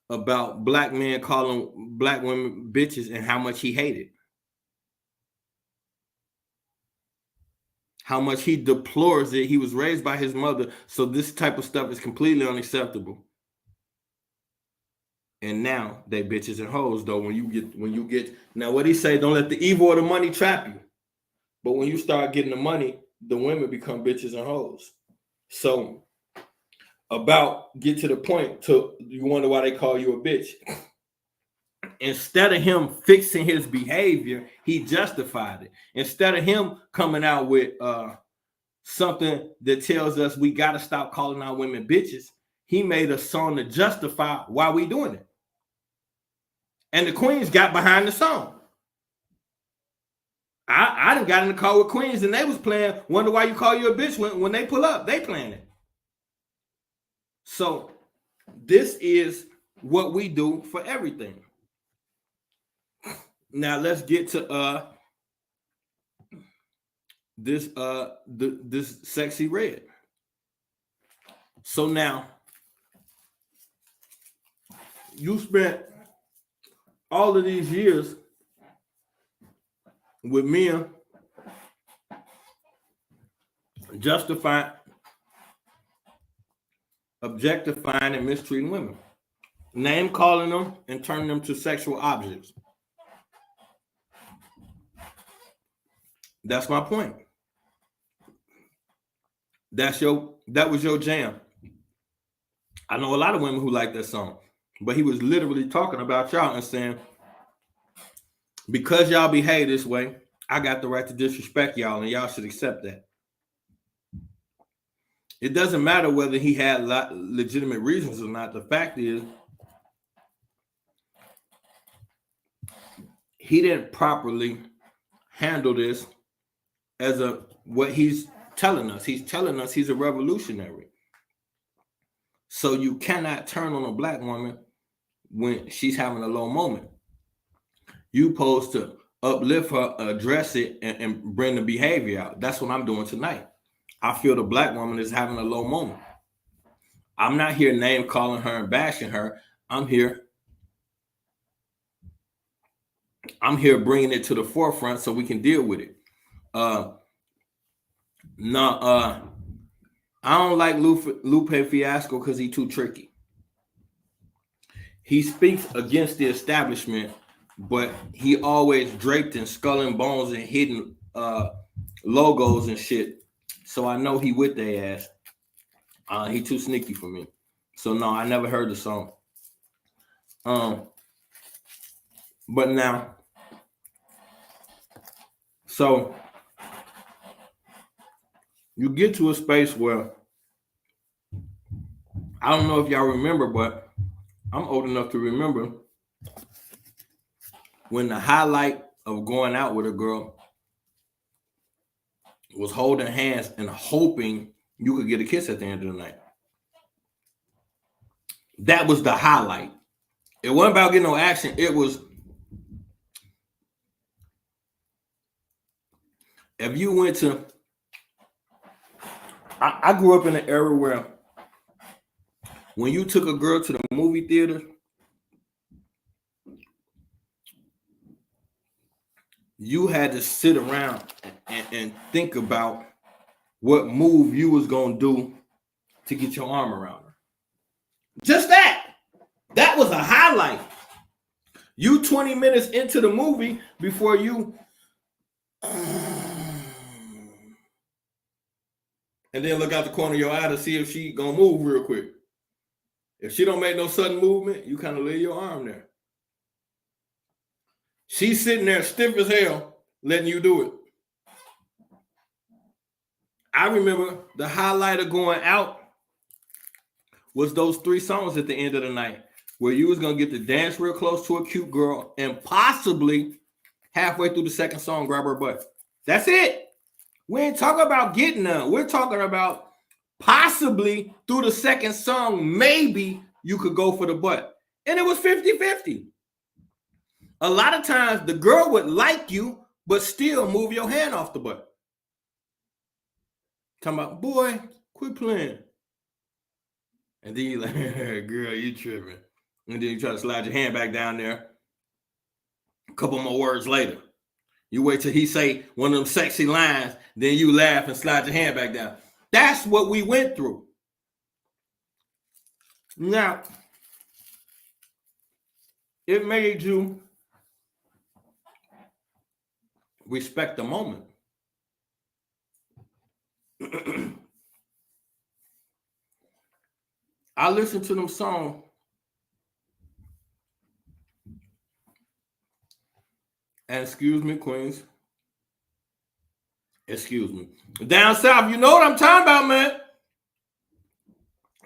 S1: about Black men calling Black women bitches and how much he hated. How much he deplores it. He was raised by his mother, so this type of stuff is completely unacceptable. And now they bitches and hoes, though. When you get now, what he say? Don't let the evil of the money trap you. But when you start getting the money, the women become bitches and hoes. So get to the point to you wonder why they call you a bitch. Instead of him fixing his behavior, he justified it. Instead of him coming out with something that tells us we got to stop calling our women bitches. He made a song to justify why we doing it. And the Queens got behind the song. I done got in the car with Queens and they was playing Wonder Why You Call You a Bitch when they pull up. They playing it. So this is what we do for everything. Now let's get to this Sexy Red. So now you spent all of these years with men justifying, objectifying, and mistreating women, name calling them and turning them to sexual objects. That's my point. That was your jam. I know a lot of women who like that song, but he was literally talking about y'all and saying, because y'all behave this way, I got the right to disrespect y'all, and y'all should accept that. It doesn't matter whether he had legitimate reasons or not. The fact is, he didn't properly handle this as what he's telling us. He's telling us he's a revolutionary. So you cannot turn on a black woman when she's having a low moment. You supposed to uplift her, address it, and bring the behavior out. That's what I'm doing tonight. I feel the black woman is having a low moment. I'm not here name calling her and bashing her. I'm here bringing it to the forefront so we can deal with it. I don't like Lupe Fiasco because he's too tricky. He speaks against the establishment, but he always draped in skull and bones and hidden logos and shit. So I know he with their ass. He too sneaky for me. So no, I never heard the song. But now, so you get to a space where, I don't know if y'all remember, but I'm old enough to remember when the highlight of going out with a girl was holding hands and hoping you could get a kiss at the end of the night. That was the highlight. It wasn't about getting no action. It was, if you went to, I grew up in an era where when you took a girl to the movie theater, you had to sit around and think about what move you was going to do to get your arm around her. Just that. That was a highlight. You 20 minutes into the movie before you... and then look out the corner of your eye to see if she going to move real quick. If she don't make no sudden movement, you kind of lay your arm there. She's sitting there stiff as hell, letting you do it. I remember the highlight of going out was those 3 songs at the end of the night where you was going to get to dance real close to a cute girl and possibly halfway through the second song, grab her butt. That's it. We ain't talking about getting none. We're talking about possibly through the second song, maybe you could go for the butt. And it was 50-50. A lot of times the girl would like you, but still move your hand off the butt. Talking about, boy, quit playing. And then you like, girl, you tripping. And then you try to slide your hand back down there. A couple more words later. You wait till he say one of them sexy lines, then you laugh and slide your hand back down. That's what we went through. Now, it made you respect the moment. I listened to them songs and excuse me, Queens, Excuse me. Down south, you know what I'm talking about, man.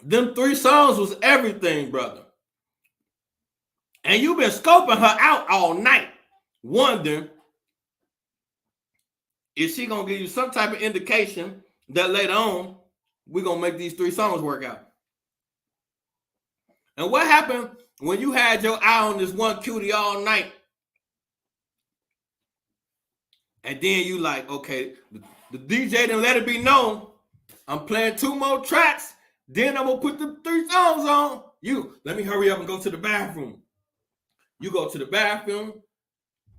S1: Them 3 songs was everything, brother. And you've been scoping her out all night, wondering if she gonna give you some type of indication that later on we're gonna make these 3 songs work out. And what happened when you had your eye on this one cutie all night? And then you like, okay, the DJ didn't let it be known. I'm playing 2 more tracks. Then I'm gonna put the 3 songs on. Let me hurry up and go to the bathroom. You go to the bathroom.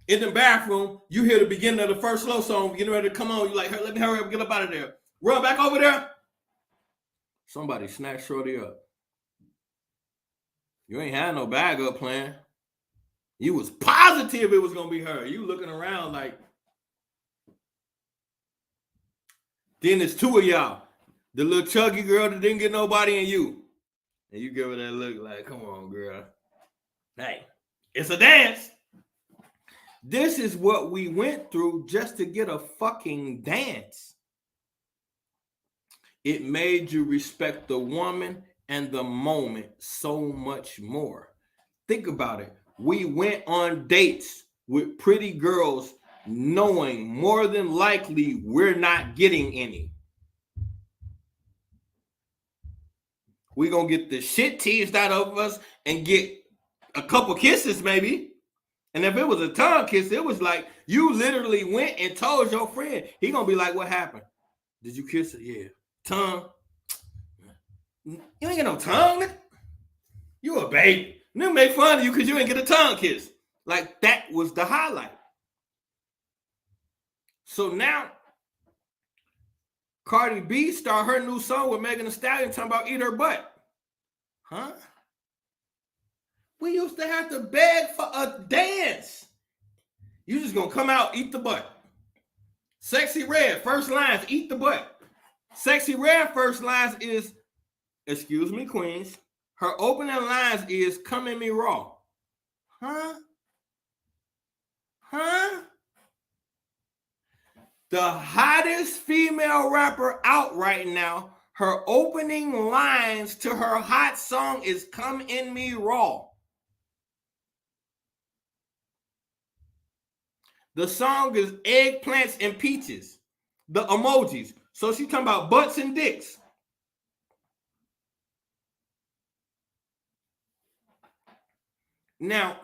S1: In the bathroom, you hear the beginning of the first slow song getting ready to come on. You like, let me hurry up, get up out of there. Run back over there. Somebody snatched Shorty up. You ain't had no bag up plan. You was positive it was gonna be her. You looking around like. Then there's 2 of y'all. The little chuggy girl that didn't get nobody and you. And you give her that look like, come on, girl. Hey, it's a dance. This is what we went through just to get a fucking dance. It made you respect the woman and the moment so much more. Think about it. We went on dates with pretty girls knowing more than likely we're not getting any. We're going to get the shit teased out of us and get a couple kisses maybe. And if it was a tongue kiss, it was like you literally went and told your friend. He going to be like, what happened? Did you kiss her? Yeah. Tongue? You ain't got no tongue. You a baby. They'll make fun of you because you ain't get a tongue kiss. Like that was the highlight. So now, Cardi B started her new song with Megan Thee Stallion talking about eat her butt. Huh? We used to have to beg for a dance. You just gonna come out, eat the butt. Sexy Red, first lines, eat the butt. Sexy Red first lines is, excuse me, queens. Her opening lines is come at me raw. Huh? Huh? The hottest female rapper out right now, her opening lines to her hot song is come in me raw. The song is eggplants and peaches. The emojis. So she talking about butts and dicks. Now,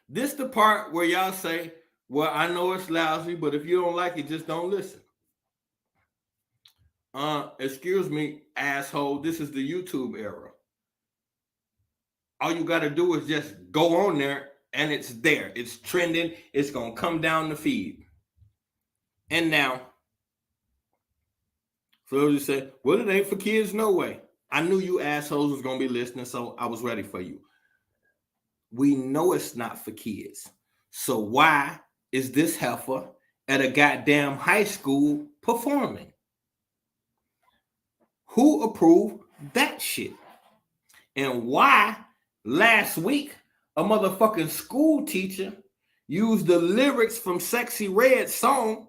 S1: this the part where y'all say, well, I know it's lousy, but if you don't like it, just don't listen. Excuse me, asshole. This is the YouTube era. All you got to do is just go on there and it's there. It's trending. It's going to come down the feed. And now, for those who say, well, it ain't for kids, no way. I knew you assholes was going to be listening, so I was ready for you. We know it's not for kids. So why is this heifer at a goddamn high school performing? Who approved that shit? And why last week a motherfucking school teacher used the lyrics from Sexy Red's song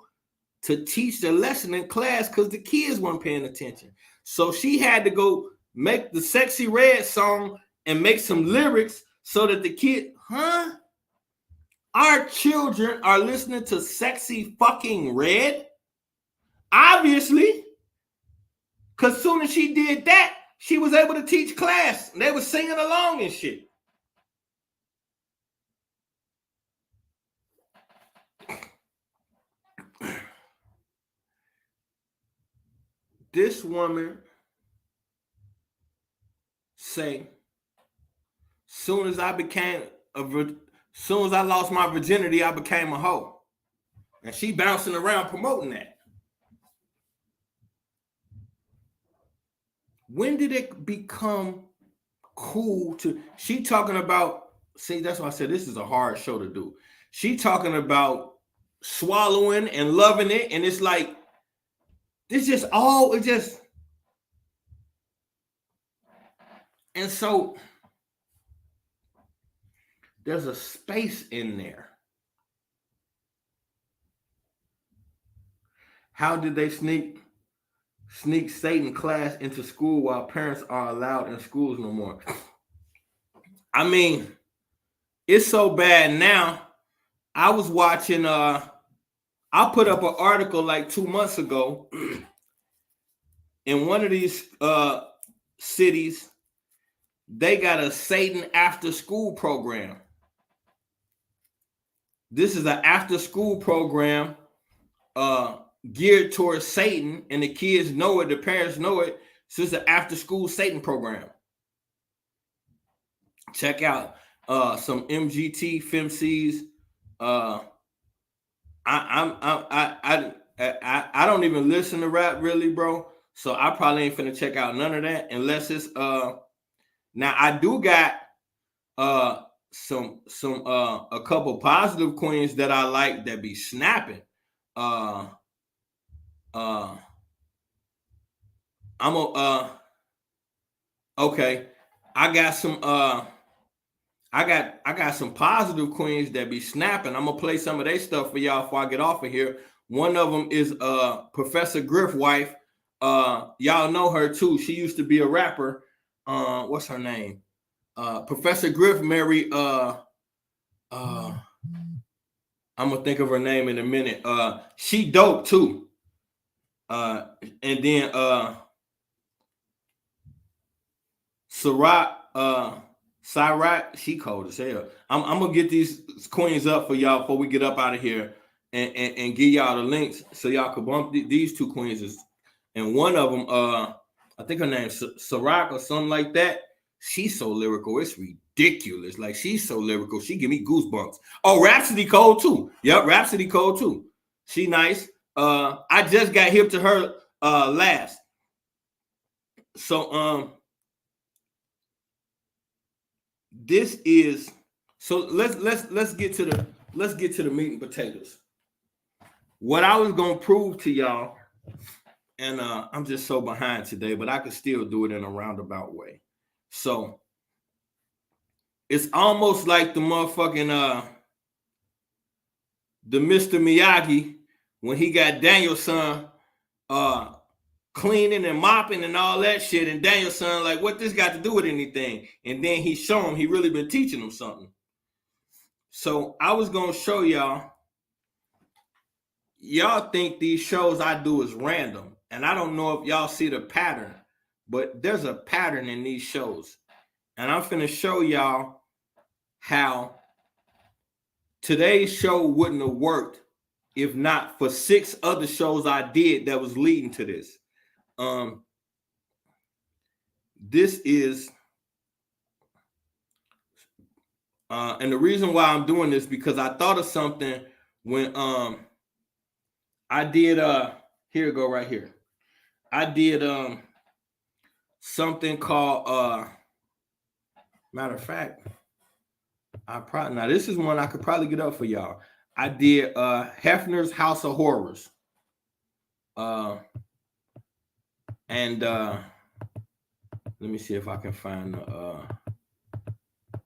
S1: to teach the lesson in class because the kids weren't paying attention. So she had to go make the Sexy Red song and make some lyrics so that the kid, Our children are listening to Sexy fucking Red? Obviously. Because as soon as she did that, she was able to teach class. And they were singing along and shit. This woman say, soon as I lost my virginity, I became a hoe. And she bouncing around promoting that. When did it become cool to, she talking about, see, that's why I said this is a hard show to do. She talking about swallowing and loving it. And it's like, it's just all, it just, and so there's a space in there. How did they sneak Satan class into school while parents are allowed in schools no more? I mean, it's so bad now. I was watching I put up an article like 2 months ago in one of these cities. They got a Satan after school program. This is an after school program geared towards Satan, and the kids know it, the parents know it. So it's an after school Satan program. Check out some MGT FemCs. I don't even listen to rap really, bro. So I probably ain't finna check out none of that unless it's now I do got some a couple positive queens that I like that be snapping. I'm a okay. I got some I got some positive queens that be snapping. I'm gonna play some of their stuff for y'all before I get off of here. One of them is Professor Griff wife. Y'all know her too. She used to be a rapper. What's her name? Professor Griff married I'm gonna think of her name in a minute. She dope too. And then Cyrat, she cold as hell. I'm gonna get these queens up for y'all before we get up out of here and give y'all the links so y'all could bump these two queens. And one of them, I think her name's Sarak or something like that. She's so lyrical, it's ridiculous. Like, she's so lyrical, she give me goosebumps. Oh, Rhapsody Code too. Yep, Rhapsody Code too. She nice. I just got hip to her last. So this is so let's get to the meat and potatoes. What I was gonna prove to y'all, and I'm just so behind today, but I could still do it in a roundabout way. So it's almost like the motherfucking the Mr. Miyagi when he got Daniel's son cleaning and mopping and all that shit, and Daniel's son like, what this got to do with anything? And then he show him he really been teaching him something. So I was gonna show y'all. Y'all think these shows I do is random, and I don't know if y'all see the pattern, but there's a pattern in these shows, and I'm finna show y'all how today's show wouldn't have worked if not for 6 other shows I did that was leading to this. This is and the reason why I'm doing this because I thought of something when I did here we go right here. I did something called matter of fact, now this is one I could probably get up for y'all. I did Hefner's House of Horrors. And let me see if I can find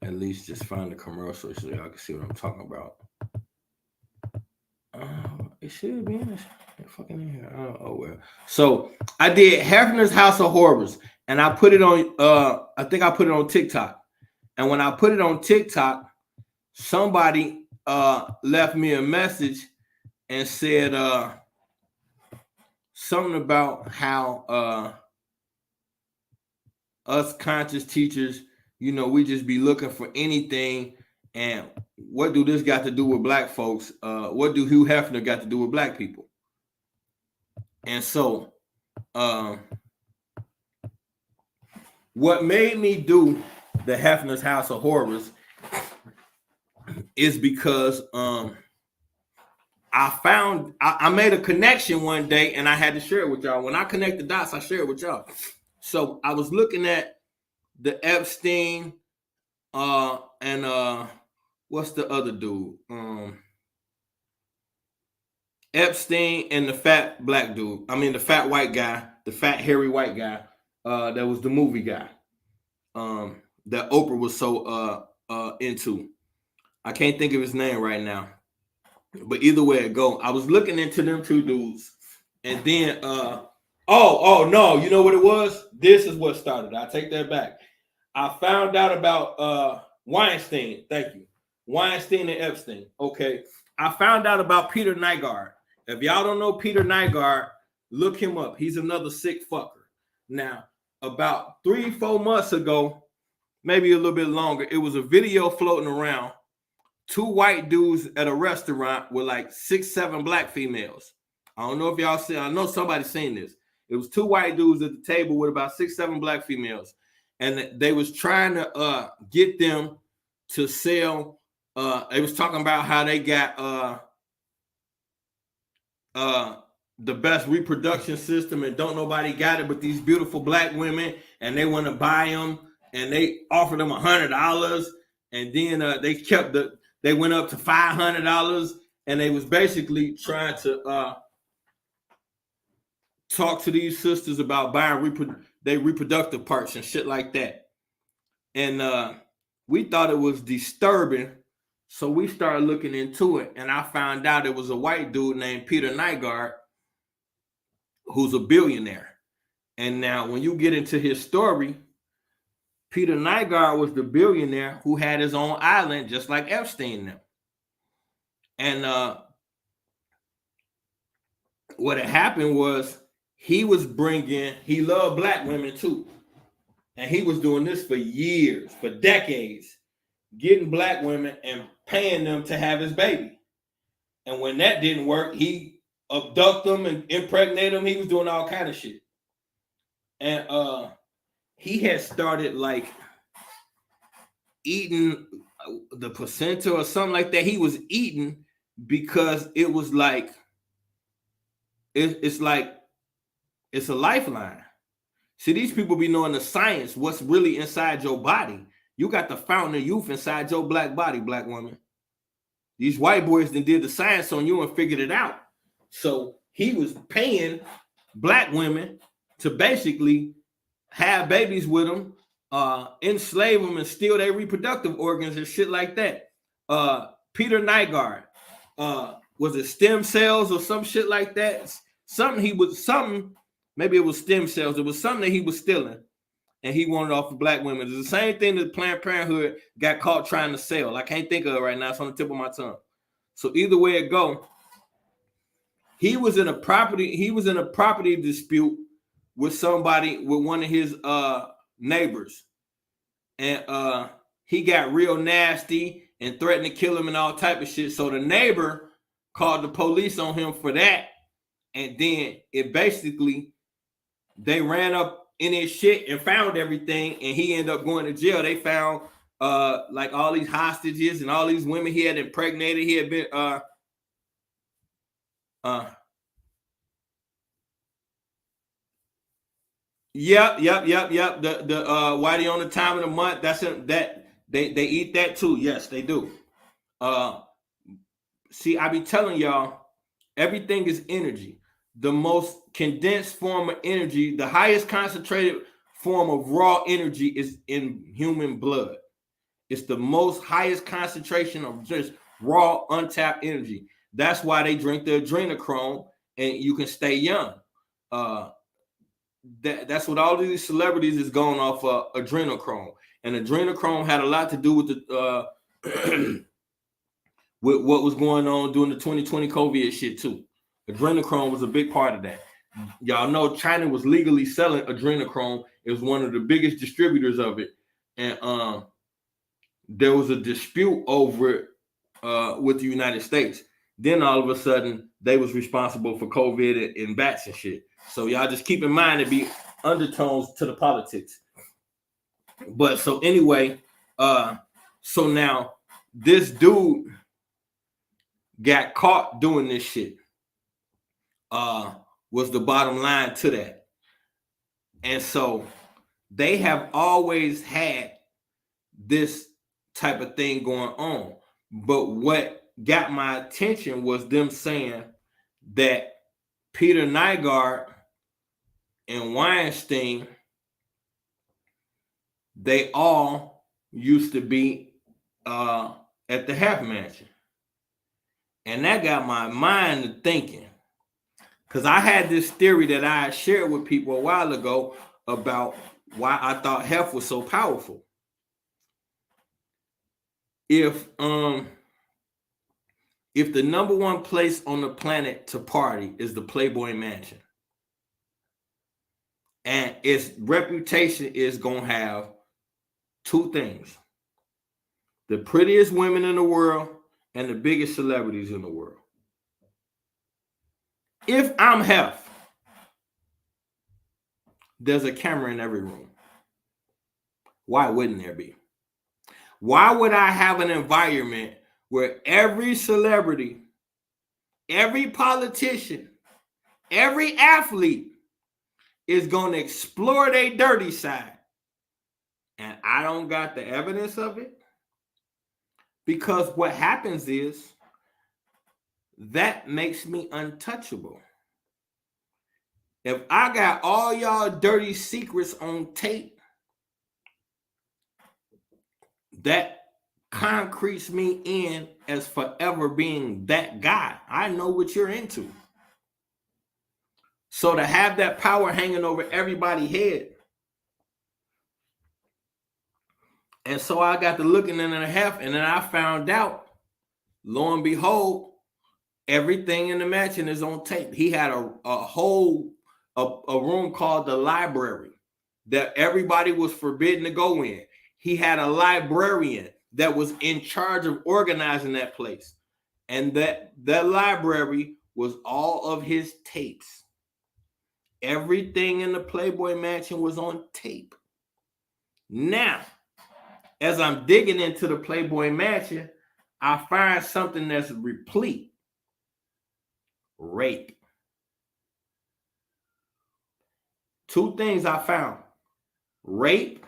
S1: at least just find the commercial so y'all can see what I'm talking about. It should be in fucking in here. Oh well. So I did Hefner's House of Horrors, and I put it on. I think I put it on TikTok. And when I put it on TikTok, somebody left me a message and said something about how us conscious teachers, you know, we just be looking for anything. And what do this got to do with black folks? What do Hugh Hefner got to do with black people? And so what made me do the Hefner's House of Horrors is because I made a connection one day and I had to share it with y'all. When I connect the dots, I share it with y'all. So I was looking at the Epstein and what's the other dude? Epstein and the fat black dude. I mean the fat white guy, the fat hairy white guy. That was the movie guy. That Oprah was so into. I can't think of his name right now. But either way it go, I was looking into them two dudes, And then oh no, you know what it was? This is what started. I take that back. I found out about Weinstein. Thank you. Weinstein and Epstein. Okay. I found out about Peter Nygaard. If y'all don't know Peter Nygaard, look him up. He's another sick fucker. Now, about 3-4 months ago, maybe a little bit longer, it was a video floating around. 2 white dudes at a restaurant with like 6-7 black females. I don't know if y'all see. I know somebody's seen this. It was 2 white dudes at the table with about 6-7 black females, and they was trying to get them to sell. They was talking about how they got the best reproduction system, and don't nobody got it but these beautiful black women, and they want to buy them, and they offered them $100, and then they went up to $500, and they was basically trying to talk to these sisters about buying their reproductive parts and shit like that. And we thought it was disturbing, so we started looking into it, and I found out it was a white dude named Peter Nygaard, who's a billionaire. And now when you get into his story, Peter Nygaard was the billionaire who had his own island, just like Epstein now. And what had happened was he loved black women too. And he was doing this for years, for decades, getting black women and paying them to have his baby. And when that didn't work, he abducted them and impregnated them. He was doing all kind of shit. And he had started like eating the placenta or something like that. He was eating because it was like it's a lifeline. See, these people be knowing the science, what's really inside your body. You got the fountain of youth inside your black body, black woman. These white boys then did the science on you and figured it out. So he was paying black women to basically have babies with them, enslave them, and steal their reproductive organs and shit like that. Peter Nygaard, was it stem cells or some shit like that? Maybe it was stem cells. It was something that he was stealing, and he wanted off of black women. It's the same thing that Planned Parenthood got caught trying to sell. I can't think of it right now. It's on the tip of my tongue. So either way it go, he was in a property dispute with one of his neighbors, and he got real nasty and threatened to kill him and all type of shit. So the neighbor called the police on him for that, and then they ran up in his shit and found everything, and he ended up going to jail. They found like all these hostages and all these women he had impregnated. He had been Yep. The whitey on the time of the month. That's it. That they eat that too. Yes, they do. See, I be telling y'all, everything is energy. The most condensed form of energy, the highest concentrated form of raw energy is in human blood. It's the most highest concentration of just raw, untapped energy. That's why they drink the adrenochrome, and you can stay young. That's what all of these celebrities is going off adrenochrome, and adrenochrome had a lot to do with the with what was going on during the 2020 COVID shit too. Adrenochrome was a big part of that. Y'all know China was legally selling adrenochrome. It was one of the biggest distributors of it, and there was a dispute over it with the United States. Then all of a sudden, they was responsible for COVID and bats and shit. So y'all just keep in mind it be undertones to the politics. But so anyway, so now this dude got caught doing this shit. Was the bottom line to that. And so they have always had this type of thing going on. But what got my attention was them saying that Peter Nygaard and Weinstein, they all used to be at the Half Mansion. And that got my mind to thinking. Because I had this theory that I shared with people a while ago about why I thought health was so powerful. If the number one place on the planet to party is the Playboy Mansion, and its reputation is gonna have two things: the prettiest women in the world and the biggest celebrities in the world. If I'm health, there's a camera in every room. Why wouldn't there be? Why would I have an environment where every celebrity, every politician, every athlete is going to explore their dirty side, and I don't got the evidence of it? Because what happens is that makes me untouchable. If I got all y'all dirty secrets on tape, that concretes me in as forever being that guy. I know what you're into. So to have that power hanging over everybody's head. And so I got to looking in a half, and then I found out, lo and behold, everything in the mansion is on tape. He had a whole room called the library that everybody was forbidden to go in. He had a librarian that was in charge of organizing that place. And that library was all of his tapes. Everything in the Playboy Mansion was on tape. Now, as I'm digging into the Playboy Mansion, I find something that's replete. Rape. Two things I found: rape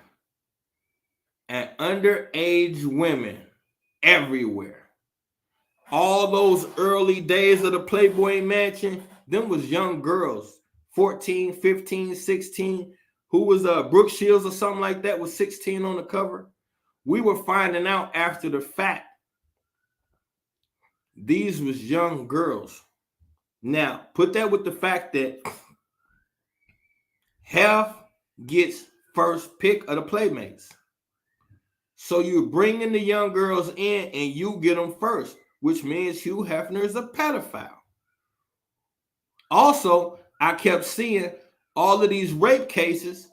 S1: and underage women everywhere. All those early days of the Playboy Mansion, them was young girls, 14, 15, 16. Who was Brooke Shields or something like that, was 16 on the cover. We were finding out after the fact these was young girls. Now, put that with the fact that Hef gets first pick of the Playmates. So you're bringing the young girls in and you get them first, which means Hugh Hefner is a pedophile. Also, I kept seeing all of these rape cases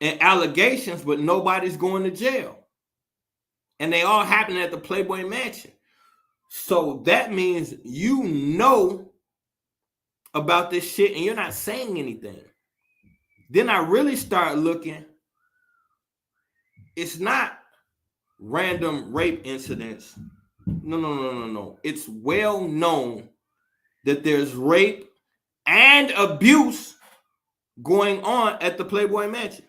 S1: and allegations, but nobody's going to jail. And they all happen at the Playboy Mansion. So that means you know about this shit and you're not saying anything. Then I really start looking. It's not random rape incidents. No. It's well known that there's rape and abuse going on at the Playboy Mansion.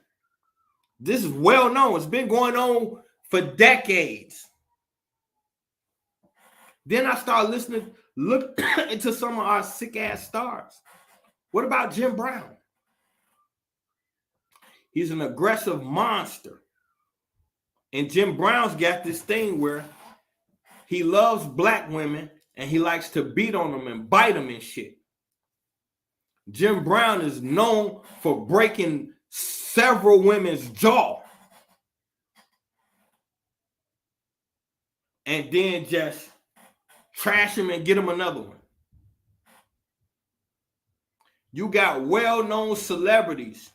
S1: This is well known. It's been going on for decades. Then I start look into some of our sick ass stars. What about Jim Brown? He's an aggressive monster. And Jim Brown's got this thing where he loves black women and he likes to beat on them and bite them and shit. Jim Brown is known for breaking several women's jaw and then just trash him and get him another one. You got well-known celebrities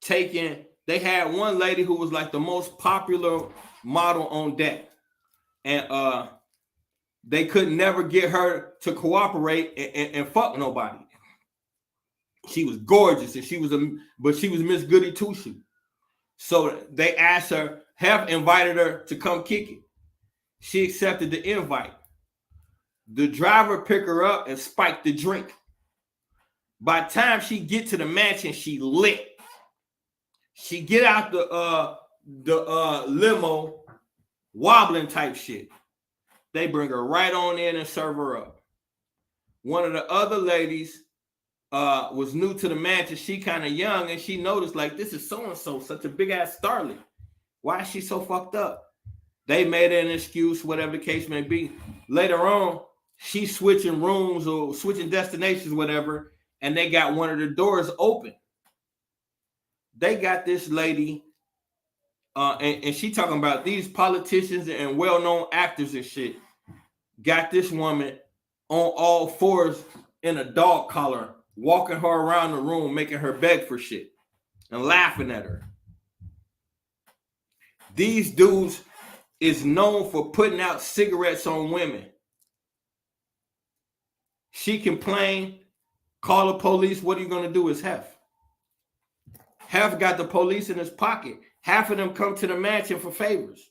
S1: they had one lady who was like the most popular model on deck. And they could never get her to cooperate and fuck nobody. She was gorgeous, and she was Miss Goody Two-Shoes. So they asked her, Hef invited her to come kick it. She accepted the invite. The driver picked her up and spiked the drink. By the time she get to the mansion, she lit. She get out the limo, wobbling type shit. They bring her right on in and serve her up. One of the other ladies was new to the mansion. She kind of young, and she noticed, like, this is so-and-so, such a big-ass starlet. Why is she so fucked up? They made an excuse, whatever the case may be. Later on, she's switching rooms or switching destinations, whatever, and they got one of the doors open. They got this lady, and she talking about these politicians and well-known actors and shit. Got this woman on all fours in a dog collar, walking her around the room, making her beg for shit and laughing at her. These dudes is known for putting out cigarettes on women. She complained, call the police. What are you going to do? Is Hef. Hef got the police in his pocket. Half of them come to the mansion for favors.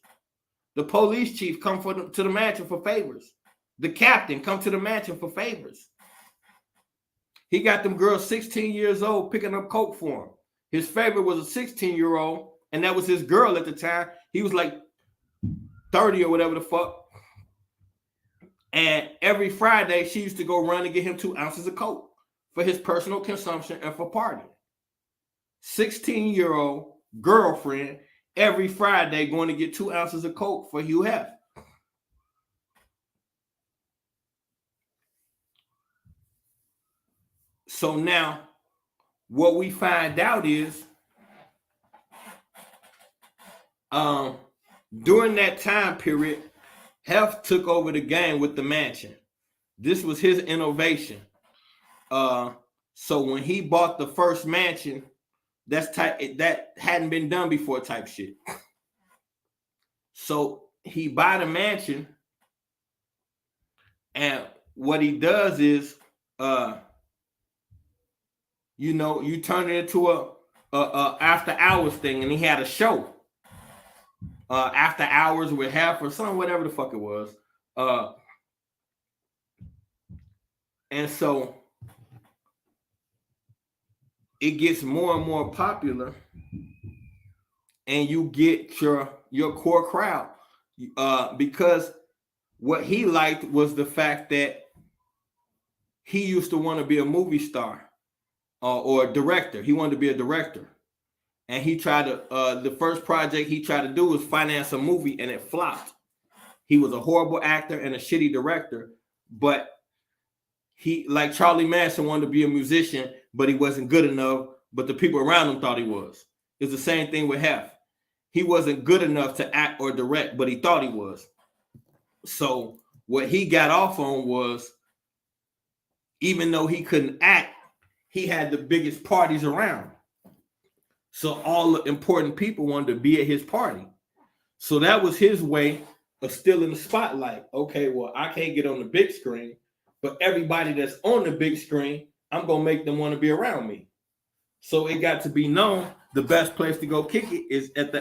S1: The police chief come to the mansion for favors. The captain come to the mansion for favors. He got them girls 16 years old picking up coke for him. His favorite was a 16-year-old, and that was his girl at the time. He was like 30 or whatever the fuck. And every Friday, she used to go run and get him 2 ounces of coke for his personal consumption and for partying. 16-year-old girlfriend every Friday going to get 2 ounces of coke for Hugh Hef. So now, what we find out is, during that time period, Hef took over the game with the mansion. This was his innovation. So when he bought the first mansion, that hadn't been done before type shit. So he buy the mansion, and what he does is, you turn it into a after hours thing, and he had a show. After hours with Hef or something, whatever the fuck it was. And so it gets more and more popular, and you get your core crowd. Because what he liked was the fact that he used to want to be a movie star or a director. He wanted to be a director. And he tried to, the first project he tried to do was finance a movie, and it flopped. He was a horrible actor and a shitty director, but he, like Charlie Manson, wanted to be a musician, but he wasn't good enough, but the people around him thought he was. It's the same thing with Hef. He wasn't good enough to act or direct, but he thought he was. So what he got off on was, even though he couldn't act, he had the biggest parties around. So all the important people wanted to be at his party. So that was his way of still in the spotlight. Okay, well, I can't get on the big screen, but everybody that's on the big screen, I'm going to make them want to be around me. So it got to be known the best place to go kick it is at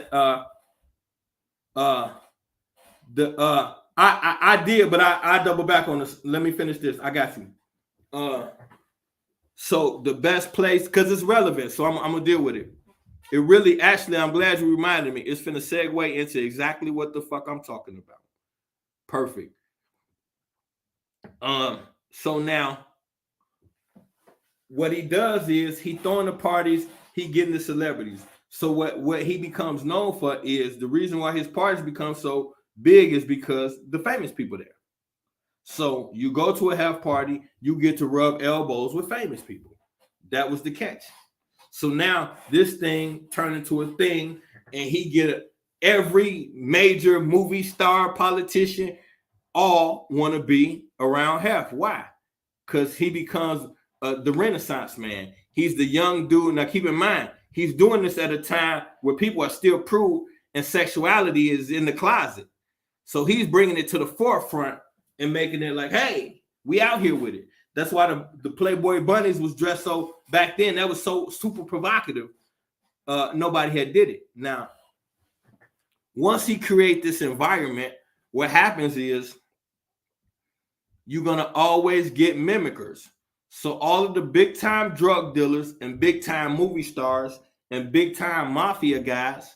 S1: I did, but I double back on this. Let me finish this. I got you. So the best place, because it's relevant, so I'm going to deal with it. It really, actually, I'm glad you reminded me. It's finna segue into exactly what the fuck I'm talking about. Perfect. So now, what he does is he throwing the parties, he getting the celebrities. So what he becomes known for is, the reason why his parties become so big is because the famous people there. So you go to a Hef party, you get to rub elbows with famous people. That was the catch. So now this thing turned into a thing, and he get every major movie star, politician, all want to be around Hef. Why? Because he becomes the Renaissance man. He's the young dude. Now keep in mind, he's doing this at a time where people are still prude and sexuality is in the closet. So he's bringing it to the forefront and making it like, hey, we out here with it. That's why the Playboy bunnies was dressed so back then. That was so super provocative. Nobody had did it. Now, once he create this environment, what happens is you're gonna always get mimickers. So all of the big time drug dealers and big time movie stars and big time mafia guys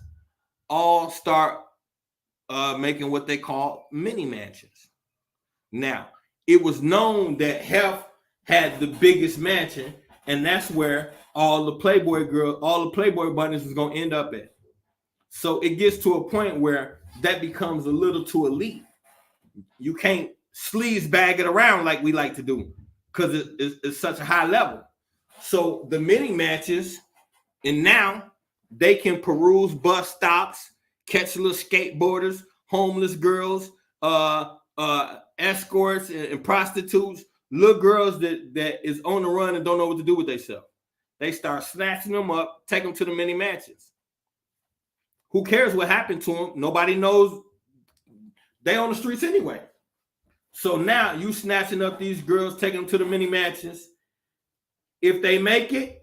S1: all start making what they call mini mansions. Now, it was known that Hef had the biggest mansion, and that's where all the Playboy girls, all the Playboy bunnies was going to end up at. So it gets to a point where that becomes a little too elite. You can't sleaze bag it around like we like to do because it's such a high level. So the mini matches, and now they can peruse bus stops, catch little skateboarders, homeless girls, escorts and prostitutes, little girls that is on the run and don't know what to do with themselves. They start snatching them up, take them to the mini matches. Who cares what happened to them? Nobody knows. They on the streets anyway. So now you snatching up these girls, taking them to the mini matches. If they make it,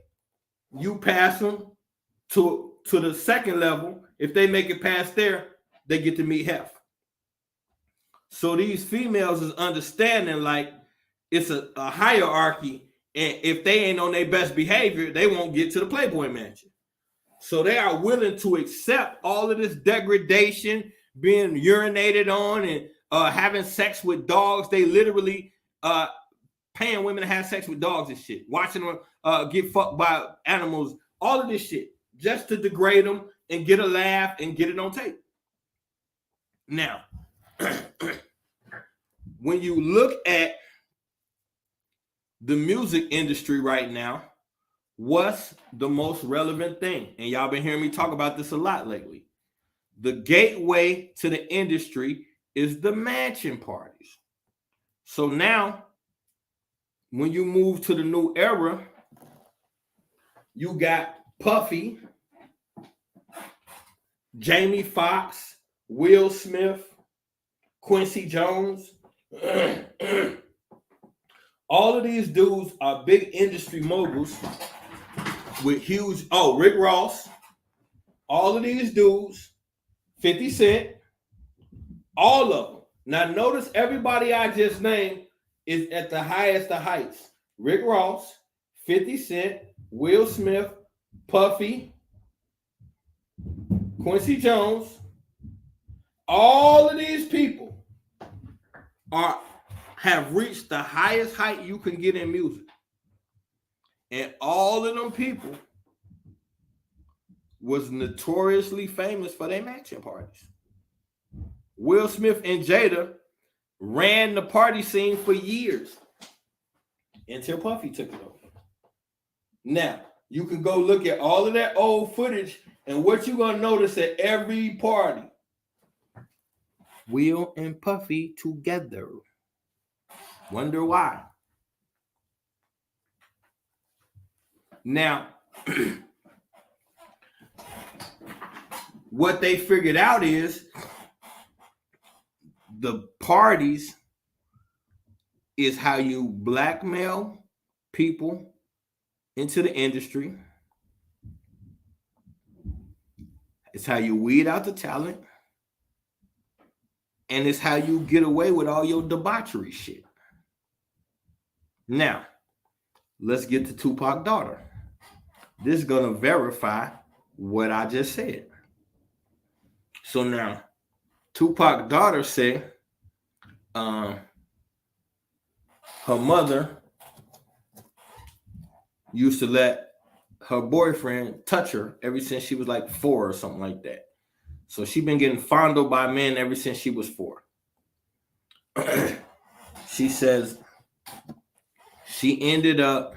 S1: you pass them to the second level. If they make it past there, they get to meet Hef. So these females is understanding like it's a hierarchy, and if they ain't on their best behavior, they won't get to the Playboy Mansion. So they are willing to accept all of this degradation, being urinated on, and having sex with dogs. They literally paying women to have sex with dogs and shit, watching them get fucked by animals, all of this shit, just to degrade them and get a laugh and get it on tape. Now, when you look at the music industry right now, what's the most relevant thing? And y'all been hearing me talk about this a lot lately. The gateway to the industry is the mansion parties. So now, when you move to the new era, you got Puffy, Jamie Foxx, Will Smith, Quincy Jones. All of these dudes are big industry moguls with huge, Rick Ross, all of these dudes, 50 Cent, all of them. Now notice everybody I just named is at the highest of heights. Rick Ross, 50 Cent, Will Smith, Puffy, Quincy Jones. All of these people have reached the highest height you can get in music. And all of them people was notoriously famous for their mansion parties. Will Smith and Jada ran the party scene for years until Puffy took it over. Now, you can go look at all of that old footage, and what you're going to notice at every party, Will and Puffy together. Wonder why? Now, what they figured out is the parties is how you blackmail people into the industry. It's how you weed out the talent. And it's how you get away with all your debauchery shit. Now, let's get to Tupac's daughter. This is going to verify what I just said. So now, Tupac's daughter said her mother used to let her boyfriend touch her ever since she was like 4 or something like that. So she been getting fondled by men ever since she was 4. She says she ended up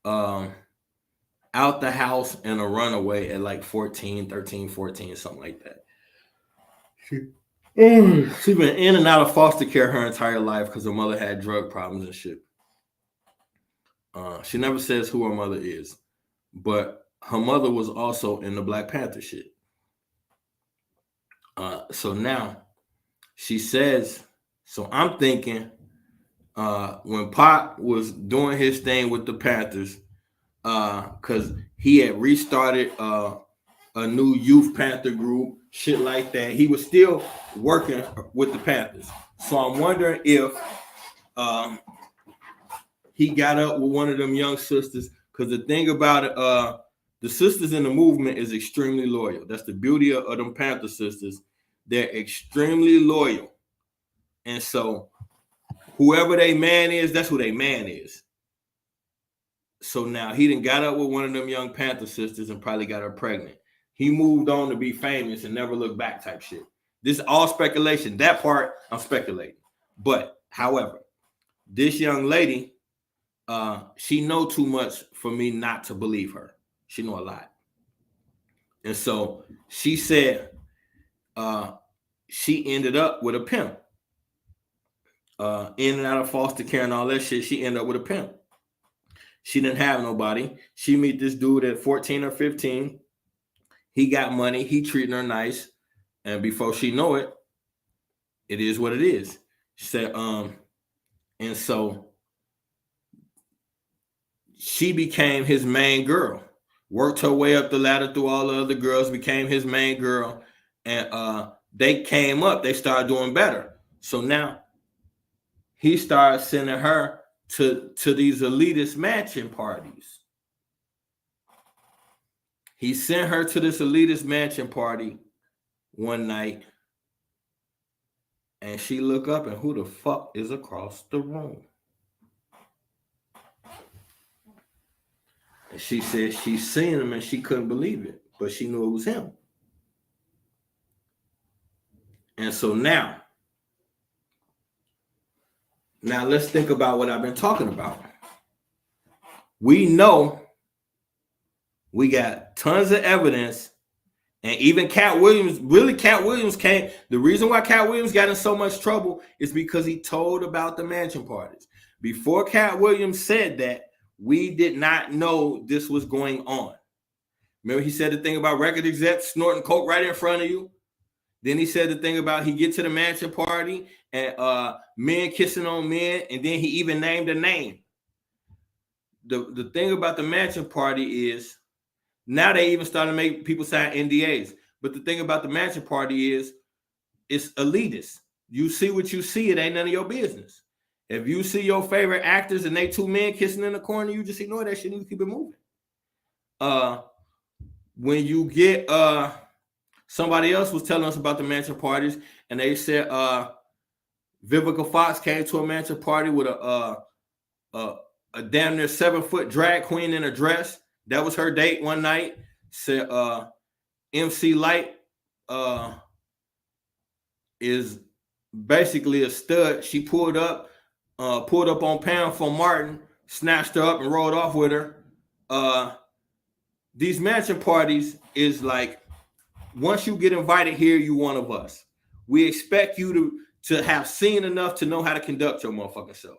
S1: out the house in a runaway at like 13, 14, something like that. She's been in and out of foster care her entire life because her mother had drug problems and shit. She never says who her mother is, but her mother was also in the Black Panther shit. So now she says, so I'm thinking when Pac was doing his thing with the Panthers, because he had restarted a new youth Panther group, shit like that. He was still working with the Panthers. So I'm wondering if he got up with one of them young sisters, because the thing about it, the sisters in the movement is extremely loyal. That's the beauty of them Panther sisters. They're extremely loyal. And so whoever they man is, that's who they man is. So now he done got up with one of them young Panther sisters and probably got her pregnant. He moved on to be famous and never looked back type shit. This is all speculation. That part, I'm speculating. But however, this young lady, she know too much for me not to believe her. She know a lot. And so she said she ended up with a pimp. In and out of foster care and all that shit, she ended up with a pimp. She didn't have nobody. She meet this dude at 14 or 15. He got money. He treating her nice. And before she know it, it is what it is. She said, and so she became his main girl. Worked her way up the ladder through all the other girls, became his main girl. And they came up. They started doing better. So now he started sending her to these elitist mansion parties. He sent her to this elitist mansion party one night, and she looked up, and who the fuck is across the room? And she said she seen him, and she couldn't believe it, but she knew it was him. And so now let's think about what I've been talking about. We know we got tons of evidence, and even Cat Williams came. The reason why Cat Williams got in so much trouble is because he told about the mansion parties. Before Cat Williams said that, we did not know this was going on. Remember, he said the thing about record execs snorting coke right in front of you. Then he said the thing about he get to the mansion party and men kissing on men, and then he even named a name. The thing about the mansion party is now they even started to make people sign NDAs. But the thing about the mansion party is it's elitist. You see what you see, it ain't none of your business. If you see your favorite actors and they two men kissing in the corner, you just ignore that shit and you keep it moving. When you get somebody else was telling us about the mansion parties, and they said Vivica Fox came to a mansion party with a damn near 7-foot drag queen in a dress. That was her date one night. Said MC Light is basically a stud. She pulled up on Pam from Martin, snatched her up and rode off with her. These mansion parties is like, once you get invited here, you one of us. We expect you to have seen enough to know how to conduct your motherfucking self.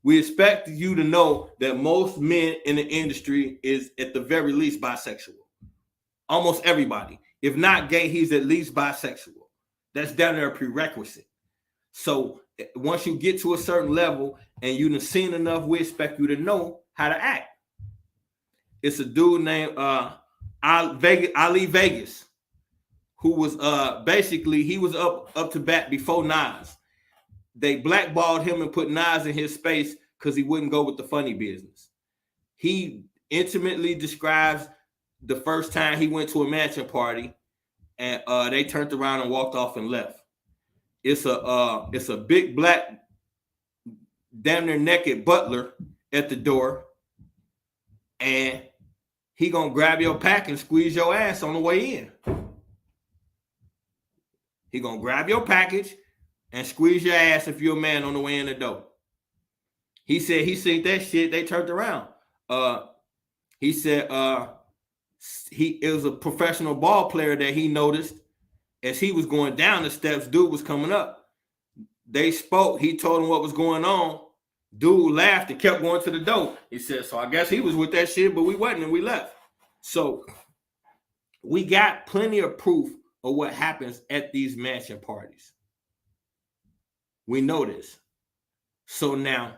S1: We expect you to know that most men in the industry is at the very least bisexual. Almost everybody. If not gay, he's at least bisexual. That's down there a prerequisite. So once you get to a certain level and you've seen enough, we expect you to know how to act. It's a dude named Ali Vegas, who was basically, he was up to bat before Nas. They blackballed him and put Nas in his space because he wouldn't go with the funny business. He intimately describes the first time he went to a mansion party, and they turned around and walked off and left. It's a big black, damn near naked butler at the door, and he gonna grab your pack and squeeze your ass on the way in. He gonna grab your package and squeeze your ass if you're a man on the way in the door. He said he seen that shit. They turned around. He said it was a professional ball player that he noticed as he was going down the steps. Dude was coming up. They spoke. He told him what was going on. Dude laughed and kept going to the door. He said, so I guess he was with that shit, but we wasn't, and we left. So we got plenty of proof of what happens at these mansion parties. We know this. So now,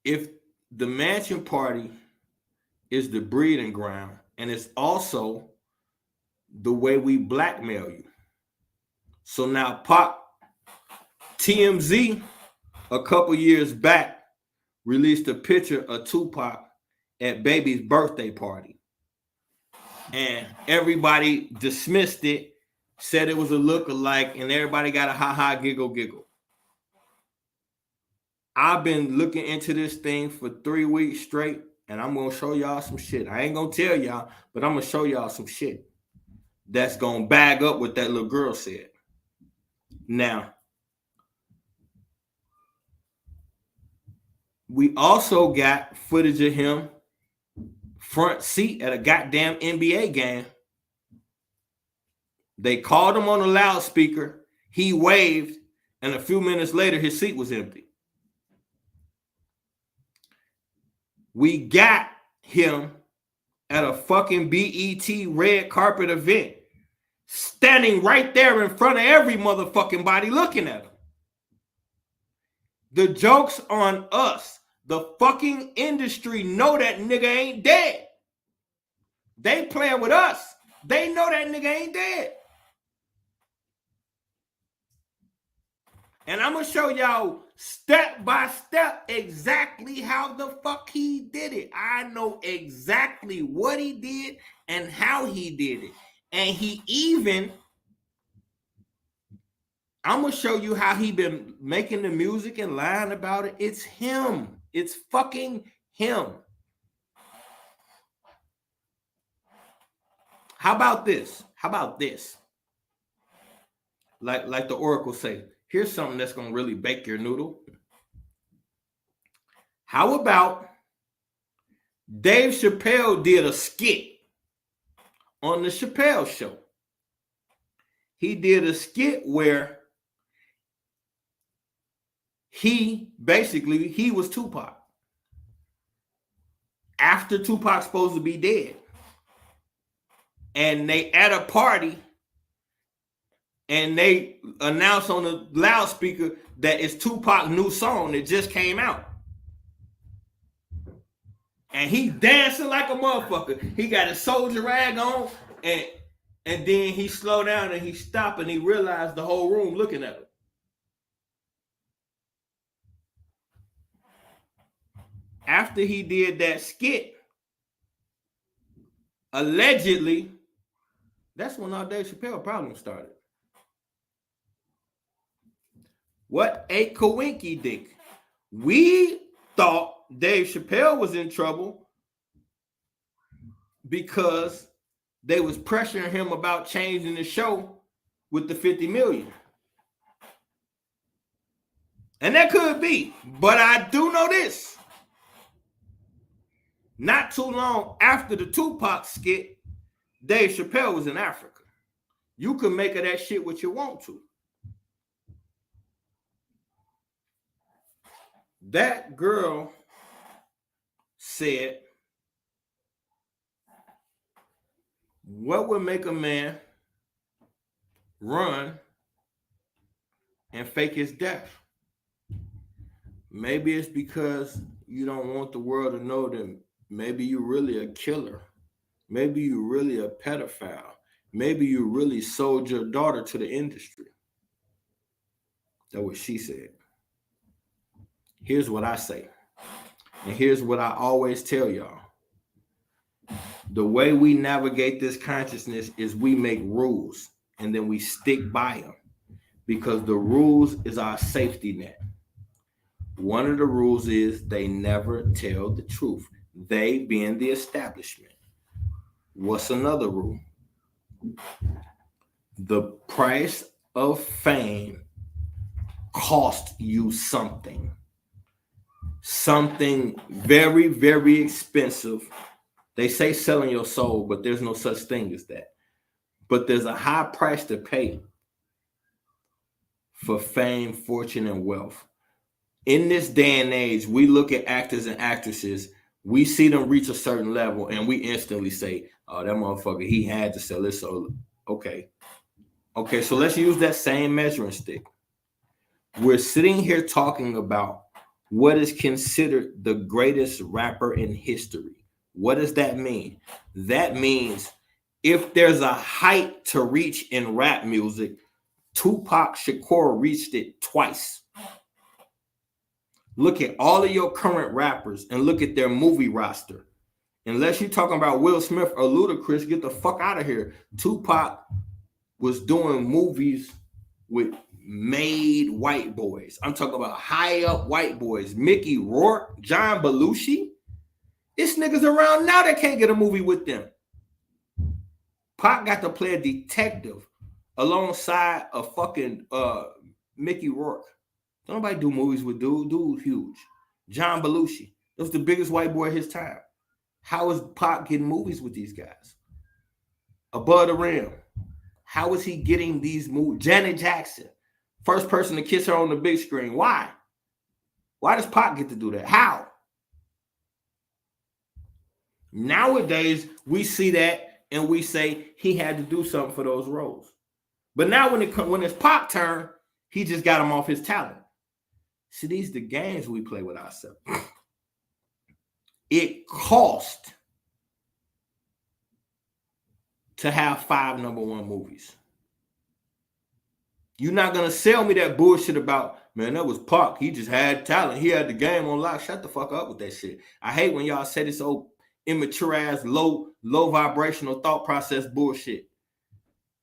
S1: if the mansion party is the breeding ground, and it's also the way we blackmail you. So now TMZ a couple years back released a picture of Tupac at Baby's birthday party. And everybody dismissed it, said it was a look-alike, and everybody got a ha-ha, giggle. I've been looking into this thing for 3 weeks straight, and I'm going to show y'all some shit. I ain't going to tell y'all, but I'm going to show y'all some shit that's going to bag up what that little girl said. Now, we also got footage of him front seat at a goddamn NBA game. They called him on a loudspeaker. He waved, and a few minutes later, his seat was empty. We got him at a fucking BET red carpet event, standing right there in front of every motherfucking body looking at him. The joke's on us. The fucking industry know that nigga ain't dead. They playing with us. They know that nigga ain't dead. And I'm going to show y'all step by step exactly how the fuck he did it. I know exactly what he did and how he did it. And he even, I'm going to show you how he been making the music and lying about it. It's him. It's fucking him. How about this? How about this? Like the Oracle say, here's something that's going to really bake your noodle. How about Dave Chappelle did a skit on the Chappelle Show? He did a skit where he was Tupac. After Tupac's supposed to be dead. And they at a party and they announced on the loudspeaker that it's Tupac's new song that just came out. And he dancing like a motherfucker. He got his soldier rag on, and then he slowed down and he stopped and he realized the whole room looking at him. After he did that skit, allegedly, that's when our Dave Chappelle problem started. What a coinky dick. We thought Dave Chappelle was in trouble because they was pressuring him about changing the show with the 50 million. And that could be, but I do know this. Not too long after the Tupac skit, Dave Chappelle was in Africa. You can make of that shit what you want to. That girl said, what would make a man run and fake his death? Maybe it's because you don't want the world to know that maybe you're really a killer. Maybe you're really a pedophile. Maybe you really sold your daughter to the industry. That's what she said. Here's what I say. And here's what I always tell y'all. The way we navigate this consciousness is we make rules and then we stick by them because the rules is our safety net. One of the rules is they never tell the truth. They being the establishment. What's another rule? The price of fame cost you something. Something very, very expensive. They say selling your soul, but there's no such thing as that. But there's a high price to pay for fame, fortune, and wealth. In this day and age, we look at actors and actresses, we see them reach a certain level, and we instantly say, oh, that motherfucker, he had to sell his soul. Okay, so let's use that same measuring stick. We're sitting here talking about what is considered the greatest rapper in history. What does that mean? That means if there's a height to reach in rap music, Tupac Shakur reached it twice. Look at all of your current rappers and look at their movie roster. Unless you're talking about Will Smith or Ludacris, get the fuck out of here. Tupac was doing movies with made white boys. I'm talking about high up white boys. Mickey Rourke, John Belushi. It's niggas around now that can't get a movie with them. Pac got to play a detective alongside a fucking Mickey Rourke. Don't nobody do movies with dude. Dude huge. John Belushi. That was the biggest white boy of his time. How is Pac getting movies with these guys? Above the Rim. How is he getting these movies? Janet Jackson. First person to kiss her on the big screen. Why? Why does Pac get to do that? How? Nowadays, we see that and we say he had to do something for those roles. But now when it's Pac turn, he just got him off his talent. See, these are the games we play with ourselves. It cost to have 5 #1 movies. You're not going to sell me that bullshit about, man, that was Pac. He just had talent. He had the game on lock. Shut the fuck up with that shit. I hate when y'all say this old immature ass, low vibrational thought process bullshit.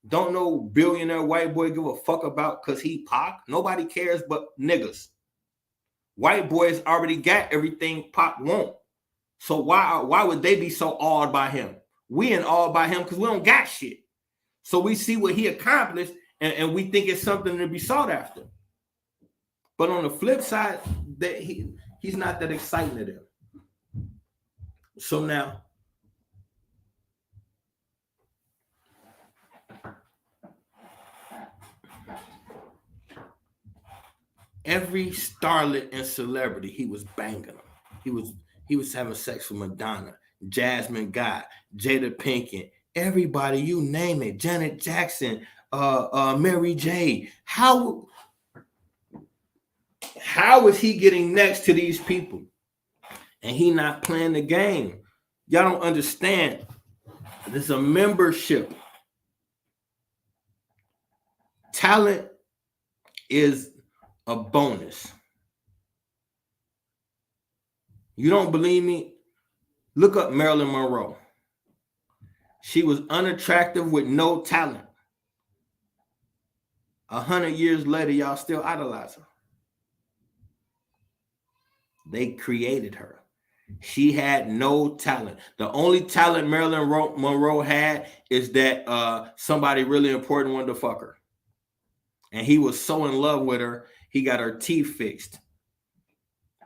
S1: Don't no billionaire white boy give a fuck about because he Pac. Nobody cares but niggas. White boys already got everything Pac want. So why would they be so awed by him? We ain't awed by him because we don't got shit. So we see what he accomplished and we think it's something to be sought after. But on the flip side, that he's not that exciting to them. So now, every starlet and celebrity, he was banging them. He was having sex with Madonna, Jasmine Guy, Jada Pinkett, everybody, you name it, Janet Jackson, Mary J. How is he getting next to these people? And he not playing the game. Y'all don't understand. There's a membership. Talent is a bonus. You don't believe me? Look up Marilyn Monroe. She was unattractive with no talent. 100 years later, y'all still idolize her. They created her. She had no talent. The only talent Marilyn Monroe had is that somebody really important wanted to fuck her. And he was so in love with her, he got her teeth fixed.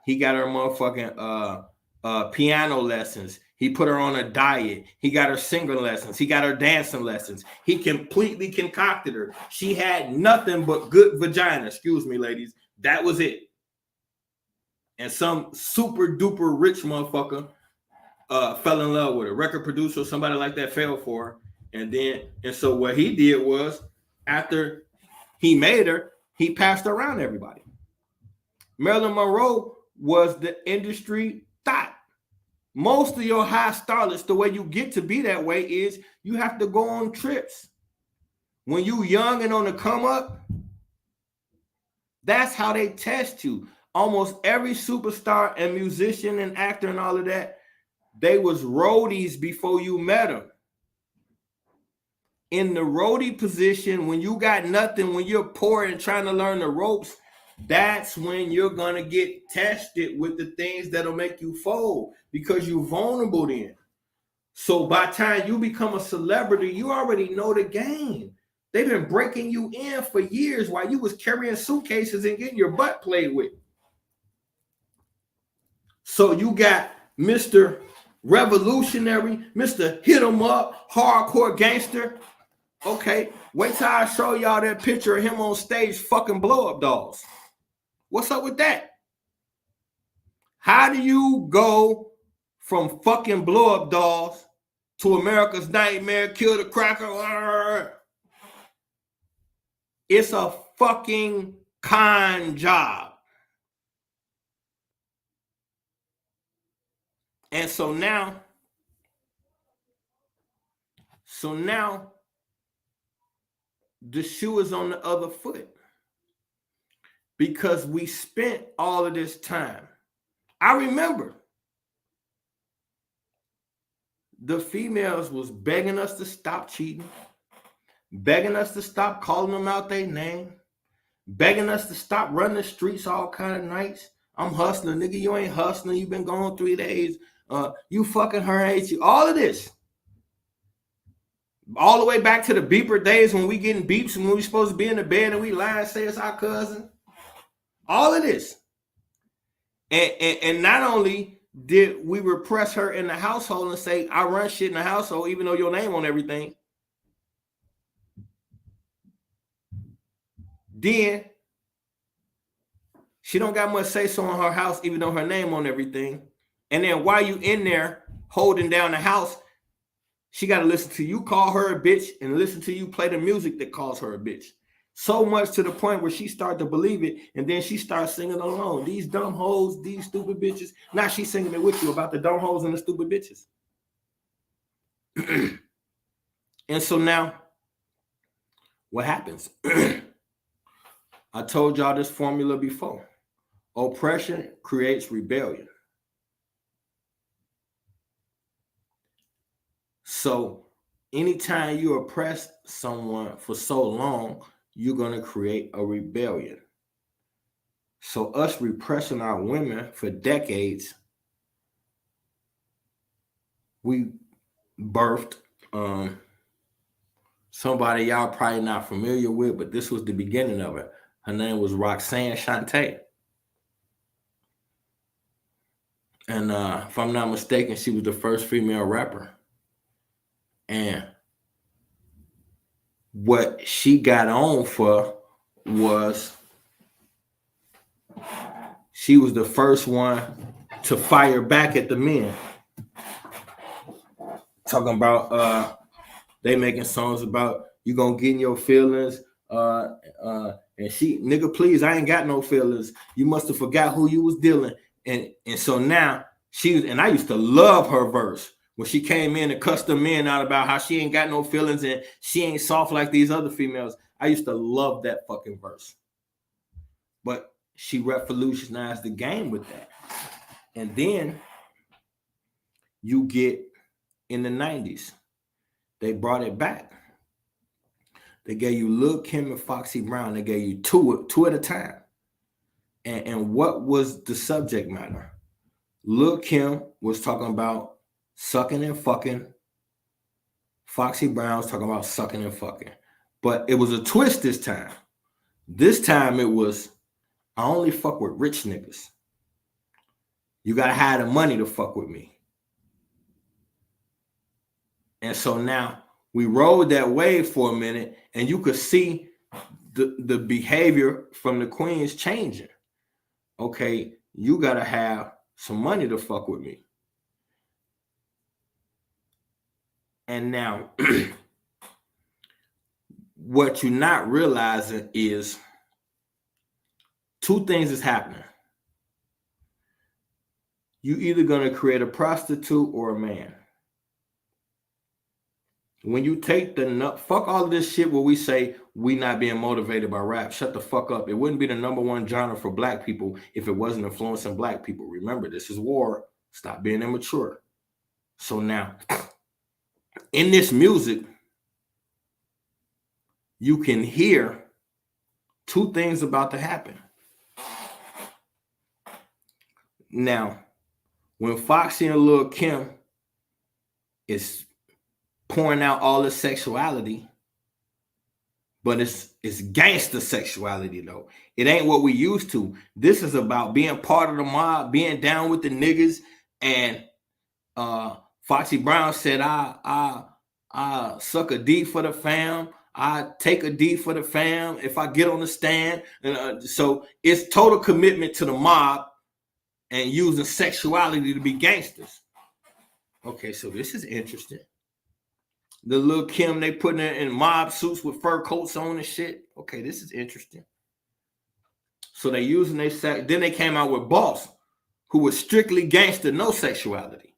S1: He got her motherfucking piano lessons. He put her on a diet. He got her singing lessons. He got her dancing lessons. He completely concocted her. She had nothing but good vagina. Excuse me, ladies. That was it. And some super duper rich motherfucker fell in love with her. Record producer or somebody like that fell for her. And so what he did was, after he made her, he passed her around everybody. Marilyn Monroe was the industry thought. Most of your high starlets, the way you get to be that way is you have to go on trips. When you young and on the come up, that's how they test you. Almost every superstar and musician and actor and all of that, they was roadies before you met them. In the roadie position, when you got nothing, when you're poor and trying to learn the ropes, that's when you're going to get tested with the things that'll make you fold because you're vulnerable then. So by the time you become a celebrity, you already know the game. They've been breaking you in for years while you was carrying suitcases and getting your butt played with. So you got Mr. Revolutionary, Mr. Hit 'em up, hardcore gangster. Okay, wait till I show y'all that picture of him on stage fucking blow up dolls. What's up with that? How do you go from fucking blow up dolls to America's Nightmare, Kill the Cracker? It's a fucking con job. And so now the shoe is on the other foot because we spent all of this time. I remember the females was begging us to stop cheating, begging us to stop calling them out their name, begging us to stop running the streets all kind of nights. I'm hustling, nigga. You ain't hustling. You've been gone 3 days. You fucking her, ain't you? All of this. All the way back to the beeper days when we getting beeps and when we supposed to be in the bed and we lie and say it's our cousin. All of this. And not only did we repress her in the household and say, I run shit in the household, even though your name on everything. Then she don't got much say so in her house, even though her name on everything. And then while you in there holding down the house, she got to listen to you call her a bitch and listen to you play the music that calls her a bitch. So much to the point where she started to believe it, and then she starts singing along. These dumb hoes, these stupid bitches. Now she's singing it with you about the dumb hoes and the stupid bitches. And so now, what happens? I told y'all this formula before. Oppression creates rebellion. So anytime you oppress someone for so long, you're going to create a rebellion. So us repressing our women for decades, we birthed somebody y'all probably not familiar with, but this was the beginning of it. Her name was Roxanne Shante. And if I'm not mistaken, she was the first female rapper. And what she got on for was she was the first one to fire back at the men. Talking about they making songs about you gonna get in your feelings. And she, nigga, please, I ain't got no feelings. You must have forgot who you was dealing. And so now she was, and I used to love her verse when she came in and cussed the men out about how she ain't got no feelings and she ain't soft like these other females. I used to love that fucking verse. But she revolutionized the game with that. And then you get in the 90s, they brought it back. They gave you Lil' Kim and Foxy Brown. They gave you two at a time. And what was the subject matter? Lil' Kim was talking about sucking and fucking. Foxy Brown was talking about sucking and fucking. But it was a twist this time. This time it was, I only fuck with rich niggas. You gotta have the money to fuck with me. And so now we rode that wave for a minute, and you could see the behavior from the queens changing. Okay, you gotta have some money to fuck with me. And now, what you're not realizing is two things is happening. You either gonna create a prostitute or a man. When you take fuck all of this shit where we say we not being motivated by rap, shut the fuck up. It wouldn't be the #1 genre for black people if it wasn't influencing black people. Remember, this is war. Stop being immature. So now, in this music, you can hear two things about to happen. Now, when Foxy and Lil' Kim is pouring out all the sexuality, but it's gangster sexuality though. It ain't what we used to. This is about being part of the mob, being down with the niggas. And Foxy Brown said, I suck a D for the fam. I take a D for the fam if I get on the stand. So it's total commitment to the mob and using sexuality to be gangsters. Okay, so this is interesting. The Lil' Kim, they putting her in mob suits with fur coats on and shit. Okay, this is interesting. So they using their sex. Then they came out with Boss, who was strictly gangster, no sexuality.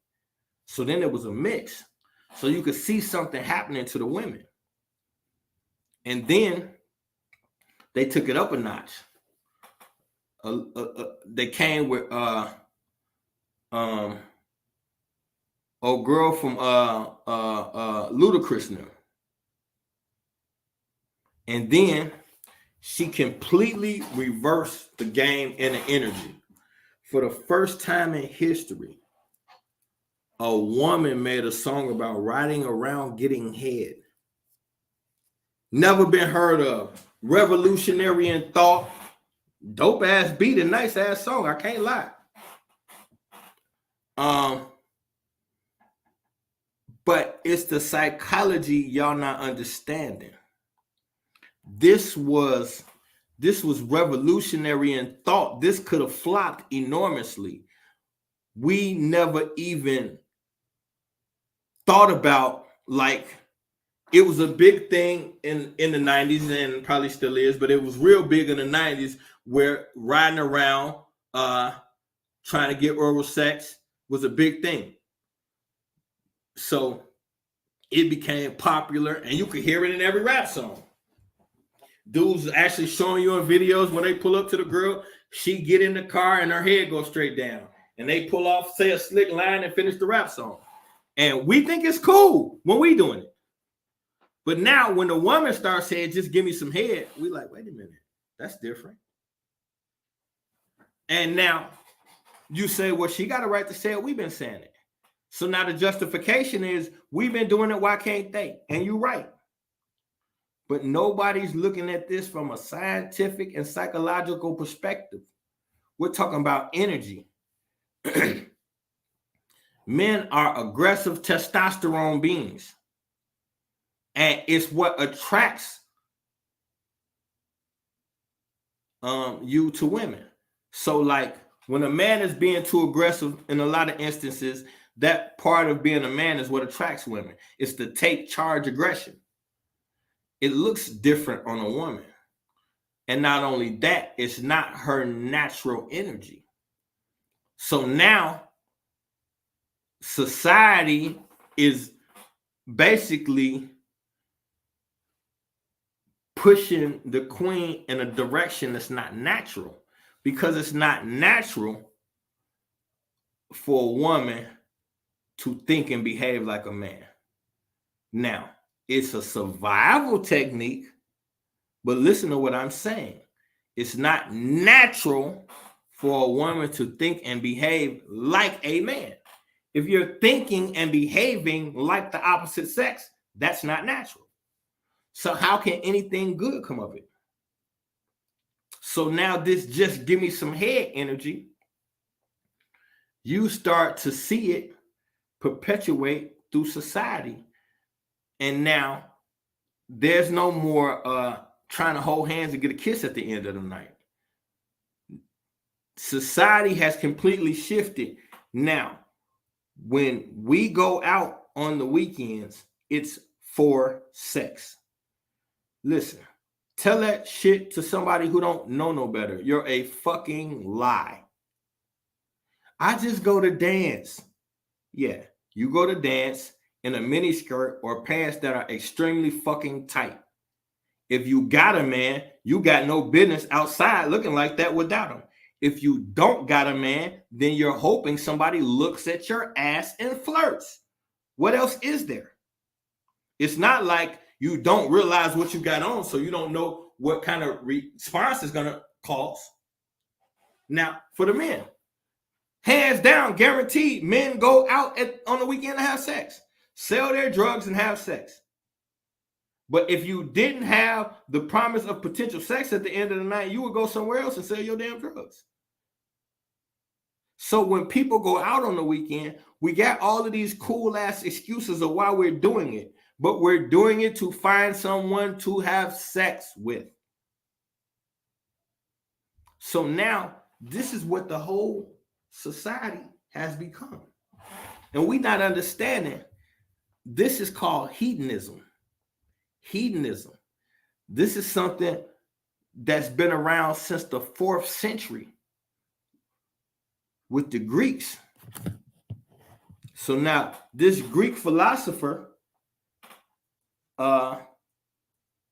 S1: So then it was a mix. So you could see something happening to the women. And then they took it up a notch. They came with old girl from Ludacris now. And then she completely reversed the game and the energy. For the first time in history, a woman made a song about riding around getting head. Never been heard of. Revolutionary in thought. Dope ass beat and nice ass song. I can't lie. But it's the psychology y'all not understanding. This was revolutionary in thought. This could have flopped enormously. We never even thought about, like, it was a big thing in the 90s and probably still is, but it was real big in the 90s where riding around trying to get oral sex was a big thing. So it became popular, and you could hear it in every rap song. Dudes actually showing you in videos when they pull up to the girl, she get in the car and her head goes straight down. And they pull off, say a slick line and finish the rap song. And we think it's cool when we doing it. But now when the woman starts saying, just give me some head, we like, wait a minute, that's different. And now you say, well, she got a right to say it. We've been saying it. So now the justification is we've been doing it. Why can't they? And you're right. But nobody's looking at this from a scientific and psychological perspective. We're talking about energy. Men are aggressive testosterone beings. And it's what attracts you to women. So like when a man is being too aggressive, in a lot of instances, that part of being a man is what attracts women. It's the take charge aggression. It looks different on a woman. And not only that, it's not her natural energy. So now society is basically pushing the queen in a direction that's not natural, because it's not natural for a woman to think and behave like a man. Now, it's a survival technique, but listen to what I'm saying. It's not natural for a woman to think and behave like a man. If you're thinking and behaving like the opposite sex, that's not natural. So how can anything good come of it? So now this just give me some head energy, you start to see it perpetuate through society. And now there's no more trying to hold hands and get a kiss at the end of the night. Society has completely shifted. Now, when we go out on the weekends, it's for sex. Listen, tell that shit to somebody who don't know no better. You're a fucking lie. I just go to dance. Yeah, you go to dance in a mini skirt or pants that are extremely fucking tight. If you got a man, you got no business outside looking like that without him. If you don't got a man, then you're hoping somebody looks at your ass and flirts. What else is there? It's not like you don't realize what you got on, so you don't know what kind of response is going to cause. Now, for the men, hands down, guaranteed, men go out on the weekend to have sex, sell their drugs and have sex. But if you didn't have the promise of potential sex at the end of the night, you would go somewhere else and sell your damn drugs. So when people go out on the weekend, we got all of these cool ass excuses of why we're doing it, but we're doing it to find someone to have sex with. So now this is what the whole society has become. And we're not understanding. This is called hedonism. Hedonism. This is something that's been around since the 4th century with the Greeks. So now this Greek philosopher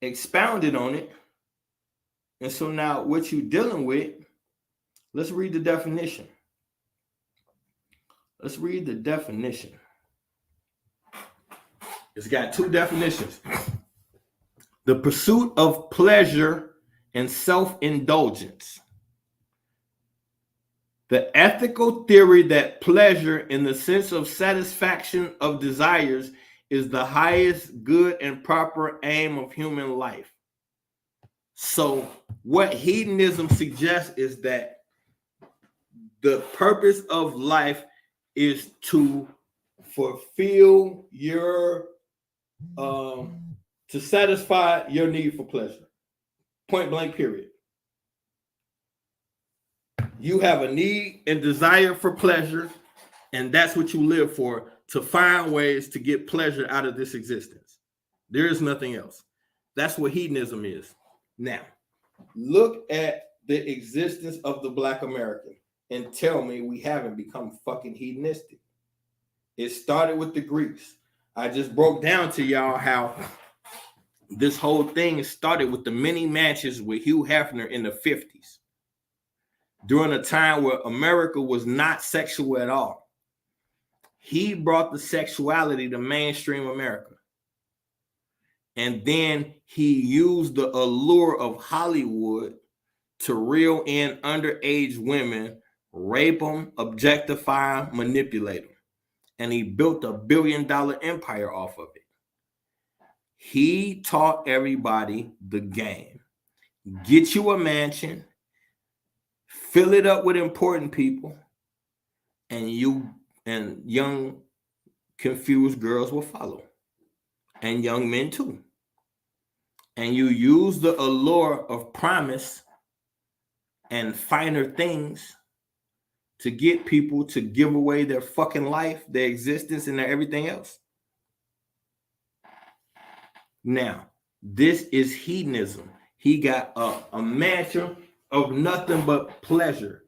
S1: expounded on it. And so now what you're dealing with, let's read the definition. Let's read the definition. It's got 2 definitions. The pursuit of pleasure and self-indulgence. The ethical theory that pleasure in the sense of satisfaction of desires is the highest good and proper aim of human life. So what hedonism suggests is that the purpose of life is to fulfill your to satisfy your need for pleasure. Point blank, period. You have a need and desire for pleasure, and that's what you live for, to find ways to get pleasure out of this existence. There is nothing else. That's what hedonism is. Now, look at the existence of the Black American and tell me we haven't become fucking hedonistic. It started with the Greeks. I just broke down to y'all how this whole thing started with the many matches with Hugh Hefner in the 50s, during a time where America was not sexual at all. He brought the sexuality to mainstream America. And then he used the allure of Hollywood to reel in underage women, rape them, objectify them, manipulate them. And he built a $1 billion empire off of it. He taught everybody the game. Get you a mansion, fill it up with important people, and you and young confused girls will follow, and young men too. And you use the allure of promise and finer things to get people to give away their fucking life, their existence, and their everything else. Now, this is hedonism. He got a mansion of nothing but pleasure.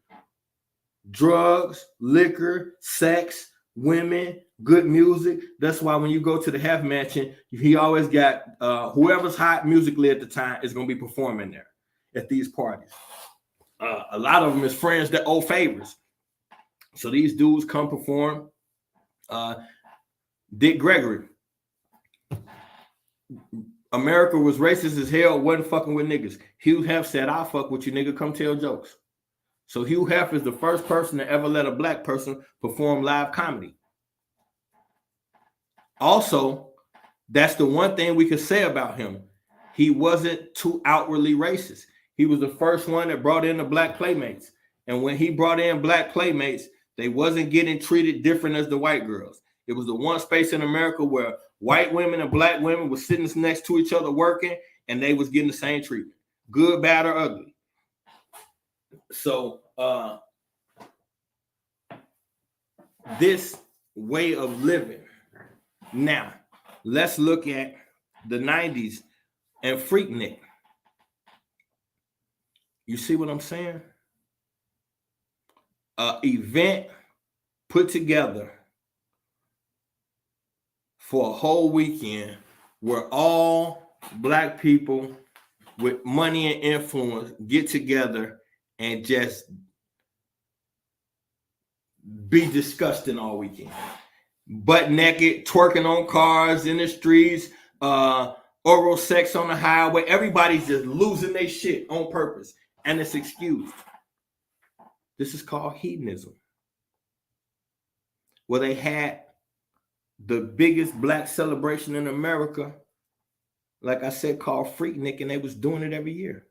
S1: Drugs, liquor, sex, women, good music. That's why when you go to the Hef Mansion, he always got whoever's hot musically at the time is going to be performing there at these parties. A lot of them is friends that owe favors. So these dudes come perform. Dick Gregory. America was racist as hell, wasn't fucking with niggas. Hugh Hef said, I'll fuck with you, nigga, come tell jokes. So Hugh Hef is the first person to ever let a black person perform live comedy. Also, that's the one thing we could say about him. He wasn't too outwardly racist. He was the first one that brought in the black playmates. And when he brought in black playmates, they wasn't getting treated different as the white girls. It was the one space in America where white women and black women were sitting next to each other working, and they was getting the same treatment, good, bad, or ugly. So this way of living. Now, let's look at the 90s and Freaknik. You see what I'm saying? Event put together for a whole weekend where all black people with money and influence get together and just be disgusting all weekend. Butt naked, twerking on cars in the streets, oral sex on the highway. Everybody's just losing their shit on purpose, and it's excused. This is called hedonism. Where they had the biggest black celebration in America, like I said, called Freaknik, and they was doing it every year.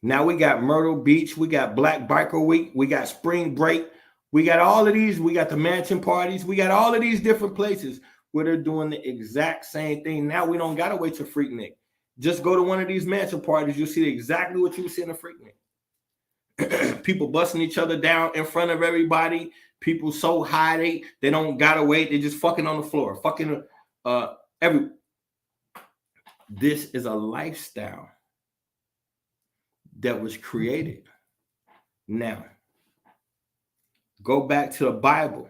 S1: Now we got Myrtle Beach, we got Black Biker Week, we got Spring Break, we got all of these, we got the mansion parties, we got all of these different places where they're doing the exact same thing. Now we don't gotta wait till Freaknik. Just go to one of these mansion parties, you'll see exactly what you see in a Freaknik. People busting each other down in front of everybody. People so high they don't gotta wait. They just fucking on the floor, fucking every. This is a lifestyle that was created. Now, go back to the Bible,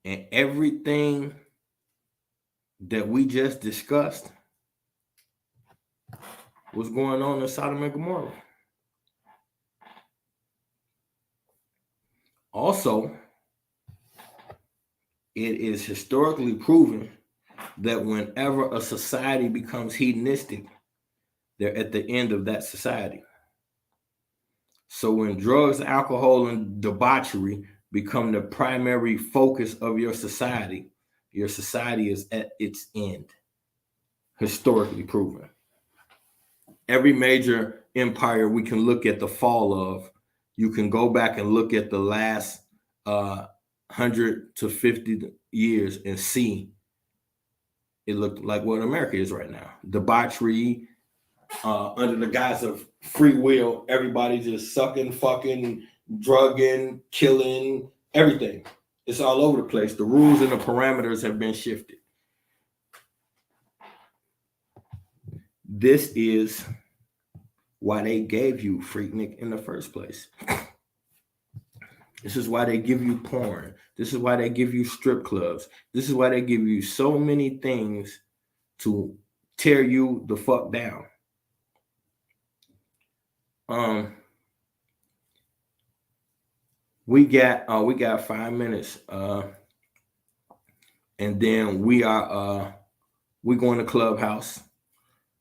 S1: and everything that we just discussed was going on in Sodom and Gomorrah. Also, it is historically proven that whenever a society becomes hedonistic, they're at the end of that society. So when drugs, alcohol, and debauchery become the primary focus of your society is at its end, historically proven. Every major empire we can look at the fall of, you can go back and look at the last 100 to 50 years and see it looked like what America is right now. Debauchery, under the guise of free will, everybody just sucking, fucking, drugging, killing, everything. It's all over the place. The rules and the parameters have been shifted. This is why they gave you Freaknik in the first place. This is why they give you porn. This is why they give you strip clubs. This is why they give you so many things to tear you the fuck down. We got 5 minutes, and then we going to Clubhouse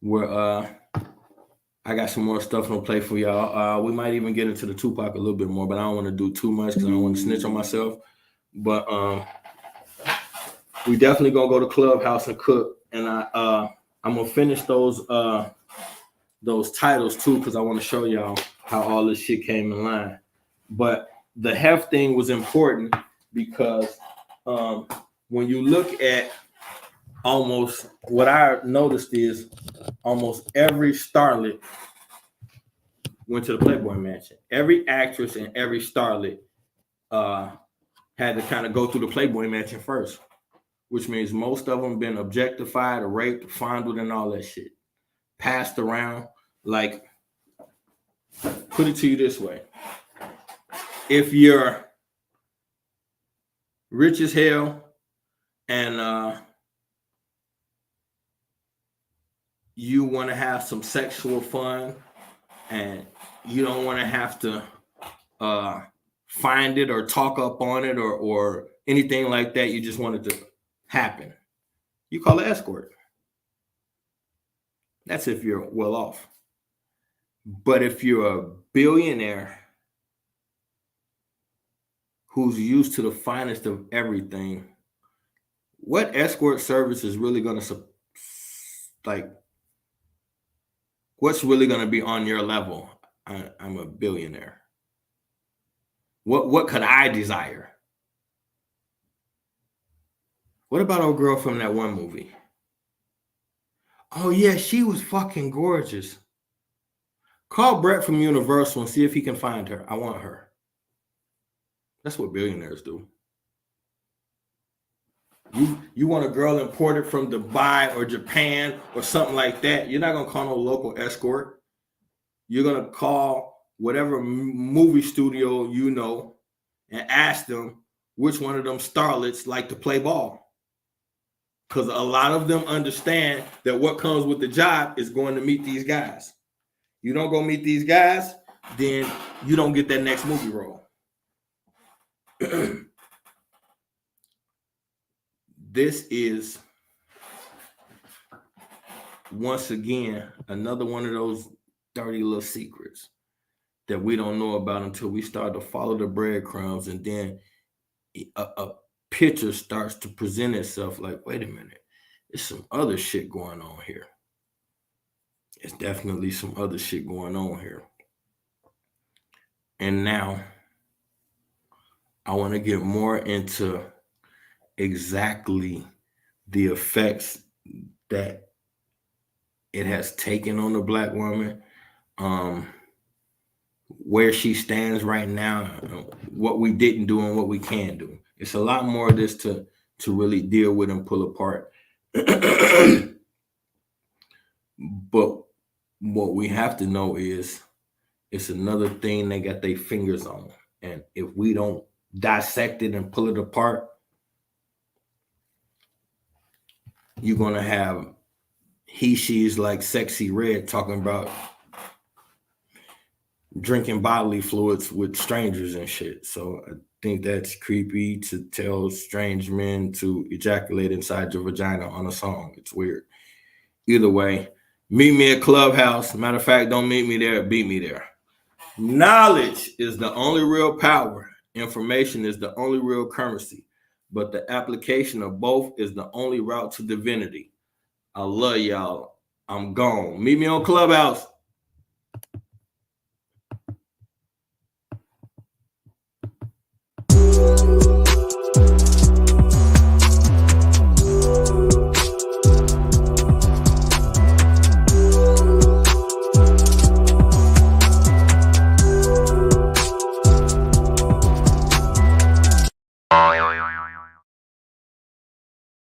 S1: where I got some more stuff to play for y'all. We might even get into the Tupac a little bit more, but I don't want to do too much because I don't want to snitch on myself. But we definitely gonna go to Clubhouse and cook, and I'm gonna finish those titles too because I want to show y'all how all this shit came in line. But the heft thing was important because when you look at almost what I noticed is almost every starlet went to the Playboy Mansion. Every actress and every starlet had to kind of go through the Playboy Mansion first, which means most of them been objectified or raped, fondled, and all that shit. Passed around. Like, put it to you this way. If you're rich as hell and you want to have some sexual fun and you don't want to have to find it or talk up on it or anything like that, you just want it to happen, you call an escort. That's if you're well off. But if you're a billionaire who's used to the finest of everything, what escort service is really going to, like, what's really going to be on your level? I'm a billionaire. What could I desire? What about old girl from that one movie? Oh yeah, she was fucking gorgeous. Call Brett from Universal and see if he can find her. I want her. That's what billionaires do. You want a girl imported from Dubai or Japan or something like that, you're not going to call no local escort. You're going to call whatever movie studio you know and ask them which one of them starlets like to play ball. Because a lot of them understand that what comes with the job is going to meet these guys. You don't go meet these guys, then you don't get that next movie role. This is, once again, another one of those dirty little secrets that we don't know about until we start to follow the breadcrumbs, and then a picture starts to present itself like, wait a minute, there's some other shit going on here. It's definitely some other shit going on here. And now I want to get more into exactly the effects that it has taken on the Black woman, where she stands right now, what we didn't do and what we can do. It's a lot more of this to really deal with and pull apart. But what we have to know is it's another thing they got their fingers on. And if we don't dissect it and pull it apart, you're going to have she's like Sexy Red talking about drinking bodily fluids with strangers and shit. So I think that's creepy to tell strange men to ejaculate inside your vagina on a song. It's weird. Either way, meet me at Clubhouse. Matter of fact, don't meet me there, beat me there. Knowledge is the only real power. Information is the only real currency, but the application of both is the only route to divinity. I love y'all. I'm gone. Meet me on Clubhouse.